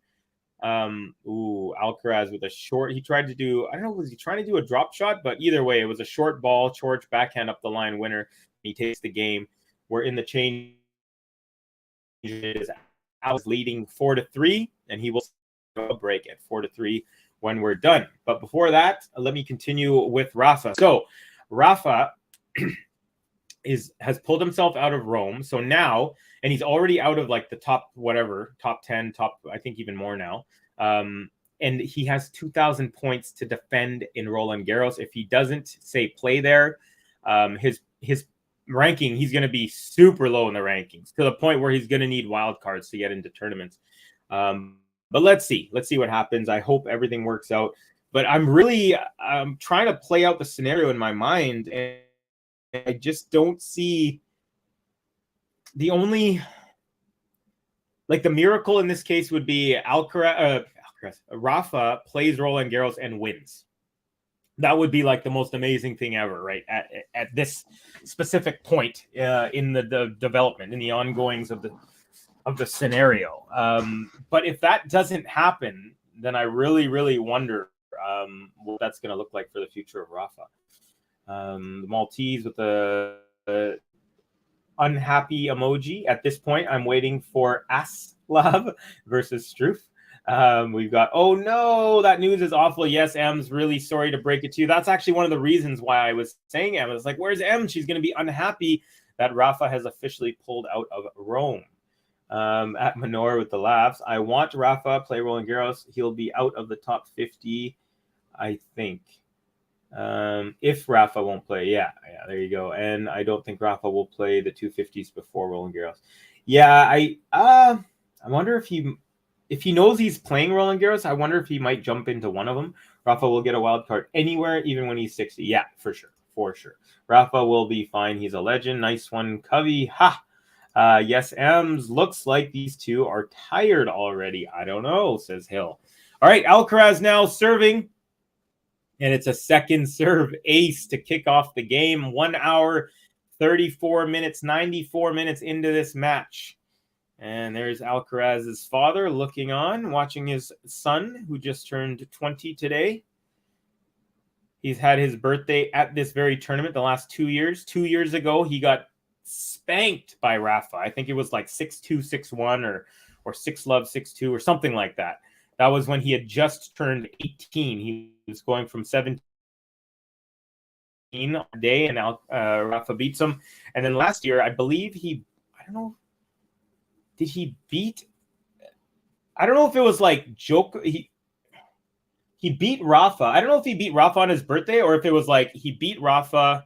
Alcaraz with a short, he tried to do, I don't know, was he trying to do a drop shot? But either way, it was a short ball, Coric backhand up the line winner. He takes the game. We're in the change. I was leading 4-3, and he will break at 4-3 when we're done. But before that, let me continue with Rafa. So Rafa has pulled himself out of Rome. So now, and he's already out of like the top 10, I think even more now. And he has 2,000 points to defend in Roland Garros. If he doesn't play there, his ranking, he's going to be super low in the rankings, to the point where he's going to need wild cards to get into tournaments. But let's see what happens. I hope everything works out. But I'm trying to play out the scenario in my mind, and I just don't see the only, like, the miracle in this case would be Rafa plays Roland Garros and wins. That would be like the most amazing thing ever, right? At this specific point in the development, in the ongoings of the scenario. But if that doesn't happen, then I really, really wonder what that's going to look like for the future of Rafa. The Maltese with the unhappy emoji. At this point, I'm waiting for Aslav versus Struff. We've got, oh no, that news is awful. Yes, M's really sorry to break it to you. That's actually one of the reasons why I was saying M. I was like, where's M? She's going to be unhappy that Rafa has officially pulled out of Rome. At Manor with the laughs. I want Rafa play Roland Garros. He'll be out of the top 50, I think. If Rafa won't play. Yeah, there you go. And I don't think Rafa will play the 250s before Roland Garros. Yeah, I wonder if he knows he's playing Roland Garros. I wonder if he might jump into one of them. Rafa will get a wild card anywhere, even when he's 60. Yeah, for sure. Rafa will be fine. He's a legend. Nice one, Covey. Ha! Yes, Ems. Looks like these two are tired already. I don't know, says Hill. All right, Alcaraz now serving. And it's a second serve ace to kick off the game. 1 hour, 34 minutes, 94 minutes into this match. And there's Alcaraz's father looking on, watching his son, who just turned 20 today. He's had his birthday at this very tournament the last 2 years. 2 years ago, he got spanked by Rafa. I think it was like 6-2, 6-1 or 6-love, 6-2 or something like that. That was when he had just turned 18. He was going from 17 a day, and Rafa beats him. And then last year, I believe I don't know, did he beat? I don't know if it was like he beat Rafa. I don't know if he beat Rafa on his birthday or if it was like he beat Rafa,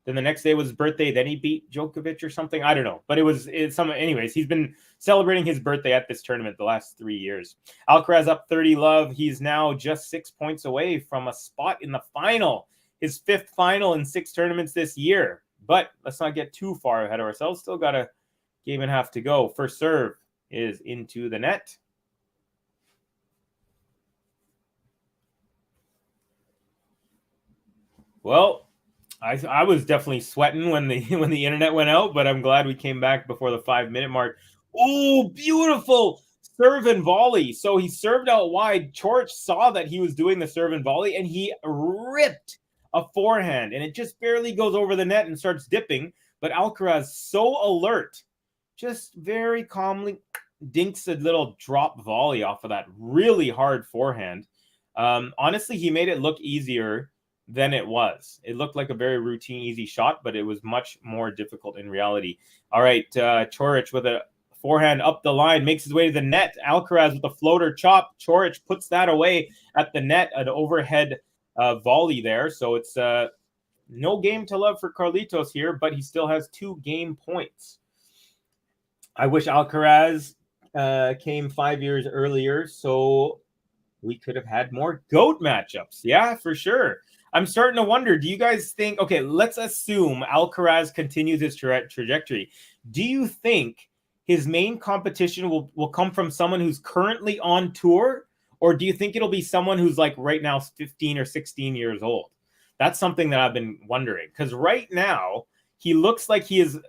then the next day was his birthday, then he beat Djokovic or something. I don't know. But it's some. Anyways, he's been celebrating his birthday at this tournament the last 3 years. Alcaraz up 30 love. He's now just 6 points away from a spot in the final. His 5th final in 6 tournaments this year. But let's not get too far ahead of ourselves. Still got a game and a half to go. First serve is into the net. Well, I was definitely sweating when the internet went out, but I'm glad we came back before the 5-minute mark. Oh, beautiful serve and volley. So he served out wide. Coric saw that he was doing the serve and volley, and he ripped a forehand, and it just barely goes over the net and starts dipping. But Alcaraz, so alert, just very calmly dinks a little drop volley off of that really hard forehand. Honestly, he made it look easier than it was. It looked like a very routine, easy shot, but it was much more difficult in reality. All right, Coric with a forehand up the line, makes his way to the net. Alcaraz with a floater chop. Coric puts that away at the net, an overhead volley there. So it's no game to love for Carlitos here, but he still has 2 game points. I wish Alcaraz came 5 years earlier, so we could have had more GOAT matchups. Yeah, for sure. I'm starting to wonder, do you guys think, okay, let's assume Alcaraz continues his trajectory. Do you think his main competition will come from someone who's currently on tour? Or do you think it'll be someone who's like right now 15 or 16 years old? That's something that I've been wondering. Because right now, he looks like he is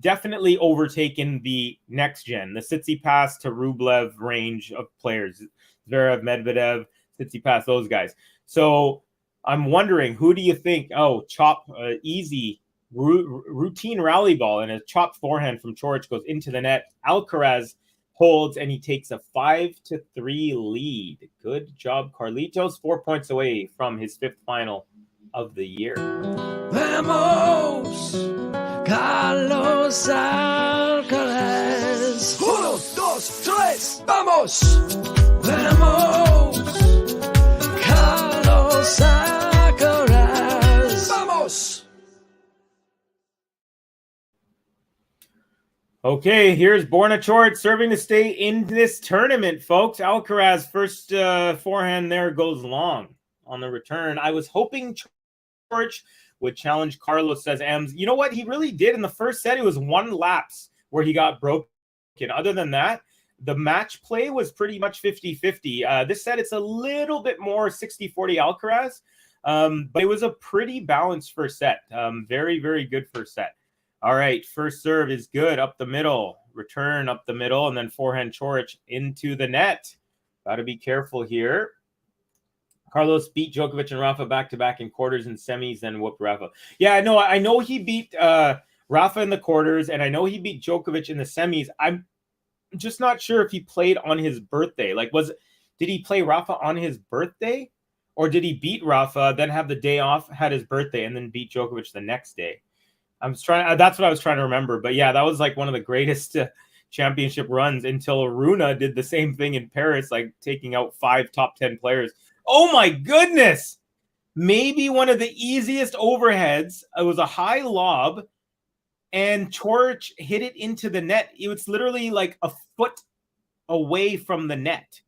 definitely overtaken the next gen, the Tsitsipas to Rublev range of players. Zverev, Medvedev, Tsitsipas, those guys. So I'm wondering, who do you think? Oh, chop, easy, routine rally ball, and a chop forehand from Coric goes into the net. Alcaraz holds, and he takes a 5-3 lead. Good job, Carlitos. 4 points away from his 5th final of the year. Vamos, Carlos Alcaraz. 1, 2, 3, vamos. Vamos, Carlos Alcaraz. Vamos. Okay, here's Borna Coric serving to stay in this tournament, folks. Alcaraz first forehand there goes long on the return. I was hoping Coric would challenge Carlos, says Ems. You know what? He really did in the first set. It was 1 lapse where he got broken. Other than that, the match play was pretty much 50-50. This set, it's a little bit more 60-40 Alcaraz, but it was a pretty balanced first set. Very, very good first set. All right, first serve is good, up the middle, return up the middle, and then forehand Coric into the net. Got to be careful here. Carlos beat Djokovic and Rafa back-to-back in quarters and semis, then whooped Rafa. Yeah, no, I know he beat Rafa in the quarters, and I know he beat Djokovic in the semis. I'm just not sure if he played on his birthday. Like, did he play Rafa on his birthday? Or did he beat Rafa, then have the day off, had his birthday, and then beat Djokovic the next day? That's what I was trying to remember. But yeah, that was like one of the greatest championship runs until Runa did the same thing in Paris, like taking out 5 top 10 players. Oh my goodness! Maybe one of the easiest overheads. It was a high lob, and Coric hit it into the net. It was literally like a foot away from the net.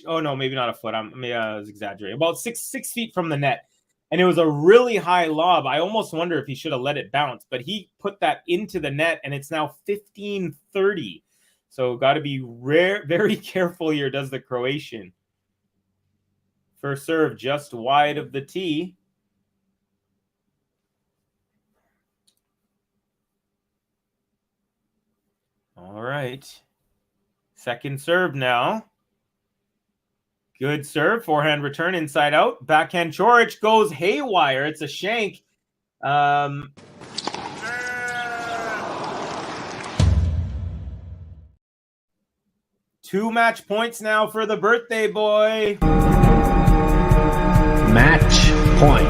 Oh no, maybe not a foot. I was exaggerating. About six feet from the net. And it was a really high lob. I almost wonder if he should have let it bounce, but he put that into the net, and it's now 15-30. So got to be very careful here, does the Croatian. First serve just wide of the tee. All right. Second serve now. Good serve. Forehand return inside out. Backhand Coric goes haywire. It's a shank. 2 match points now for the birthday boy. Match point.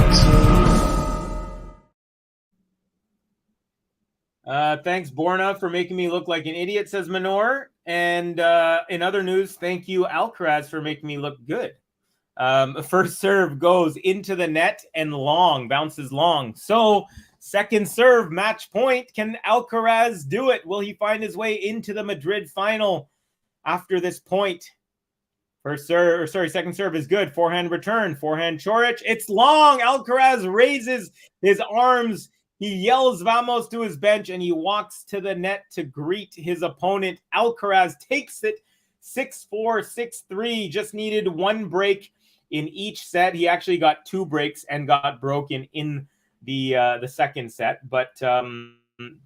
Thanks, Borna, for making me look like an idiot, says Manor. And in other news, thank you, Alcaraz, for making me look good. First serve goes into the net and long, bounces long. So second serve, match point. Can Alcaraz do it? Will he find his way into the Madrid final after this point? Second serve is good. Forehand return. Forehand Coric. It's long. Alcaraz raises his arms. He yells "Vamos" to his bench, and he walks to the net to greet his opponent. Alcaraz takes it 6-4, 6-3. Just needed 1 break in each set. He actually got 2 breaks and got broken in the second set. But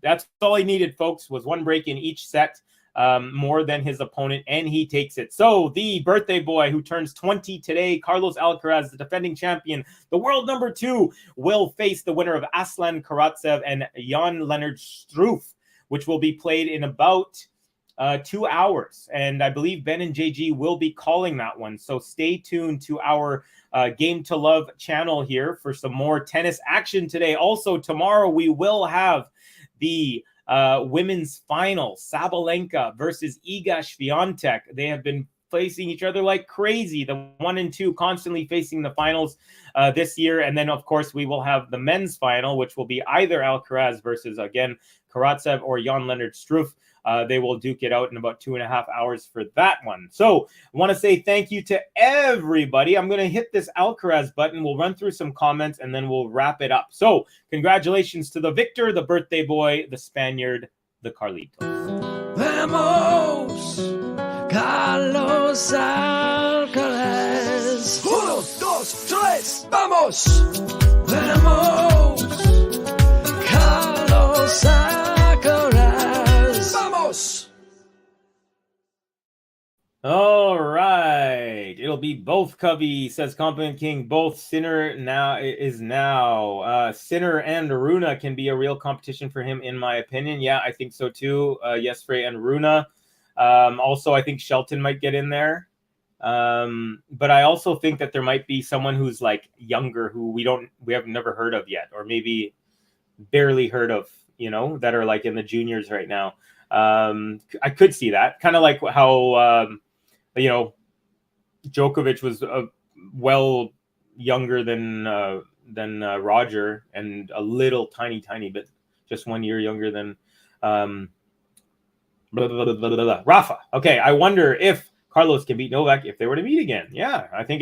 that's all he needed, folks, was 1 break in each set. More than his opponent, and he takes it. So the birthday boy who turns 20 today, Carlos Alcaraz, the defending champion, the world number 2, will face the winner of Aslan Karatsev and Jan-Lennard Struff, which will be played in about 2 hours. And I believe Ben and JG will be calling that one. So stay tuned to our Game to Love channel here for some more tennis action today. Also, tomorrow we will have the women's final, Sabalenka versus Iga Swiatek. They have been facing each other like crazy. The 1 and 2 constantly facing the finals this year. And then, of course, we will have the men's final, which will be either Alcaraz versus, again, Karatsev or Jan-Lennard Struff. They will duke it out in about 2.5 hours for that one. So I want to say thank you to everybody. I'm going to hit this Alcaraz button. We'll run through some comments and then we'll wrap it up. So congratulations to the victor, the birthday boy, the Spaniard, the Carlitos. Vamos, Carlos Alcaraz. 1, 2, 3, vamos. Vamos, Carlos Alcaraz. Vamos. All right. It'll be both, Covey, says Compliment King. Both Sinner now. Sinner and Runa can be a real competition for him, in my opinion. Yeah, I think so too. Yes, Frey and Runa. Also, I think Shelton might get in there. But I also think that there might be someone who's like younger who we have never heard of yet, or maybe barely heard of, that are like in the juniors right now. I could see that, kind of like how Djokovic was well younger than Roger, and a little tiny bit, just 1 year younger than Rafa. Okay, I wonder if Carlos can beat Novak if they were to meet again. Yeah, I think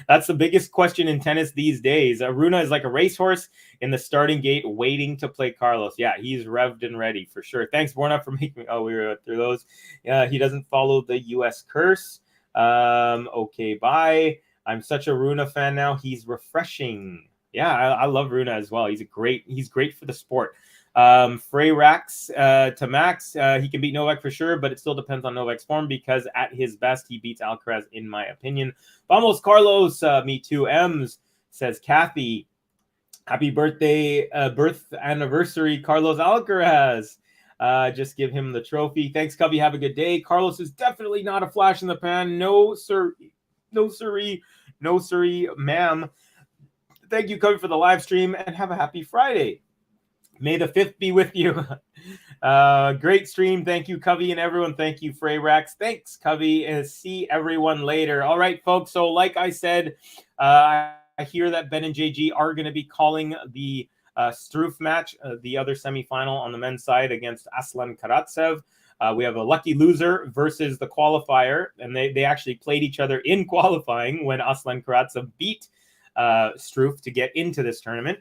that's the biggest question in tennis these days. Runa is like a racehorse in the starting gate waiting to play Carlos. Yeah, he's revved and ready for sure. Thanks, Borna, for making we were through those. He doesn't follow the US curse. Okay, bye. I'm such a Runa fan now. He's refreshing. Yeah, I love Runa as well. He's great for the sport. Frey Rax to Max, he can beat Novak for sure, but it still depends on Novak's form, because at his best he beats Alcaraz, in my opinion. Vamos Carlos, me too. Ems, says Kathy. Happy birthday, birth anniversary, Carlos Alcaraz. Just give him the trophy. Thanks, Cubby. Have a good day. Carlos is definitely not a flash in the pan. No, sir. No, siree. No, siree, ma'am. Thank you, Cubby, for the live stream, and have a happy Friday. May the 5th be with you. Great stream. Thank you, Covey, and everyone. Thank you, Frey Rax. Thanks, Covey, and see everyone later. All right, folks. So like I said, I hear that Ben and JG are going to be calling the Struff match, the other semifinal on the men's side against Aslan Karatsev. We have a lucky loser versus the qualifier, and they actually played each other in qualifying when Aslan Karatsev beat Struff to get into this tournament.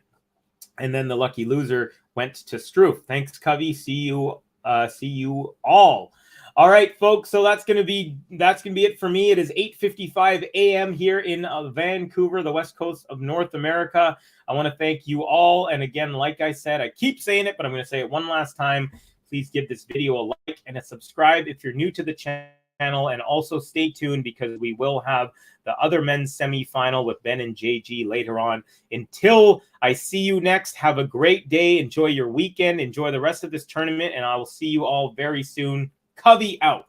And then the lucky loser went to Struff. Thanks, Covey. See you all. All right, folks. So that's gonna be it for me. It is 8:55 a.m. here in Vancouver, the west coast of North America. I want to thank you all. And again, like I said, I keep saying it, but I'm going to say it one last time. Please give this video a like and a subscribe if you're new to the channel, and also stay tuned because we will have the other men's semifinal with Ben and JG later on. Until I see you next, have a great day. Enjoy your weekend. Enjoy the rest of this tournament, and I will see you all very soon. Covey out.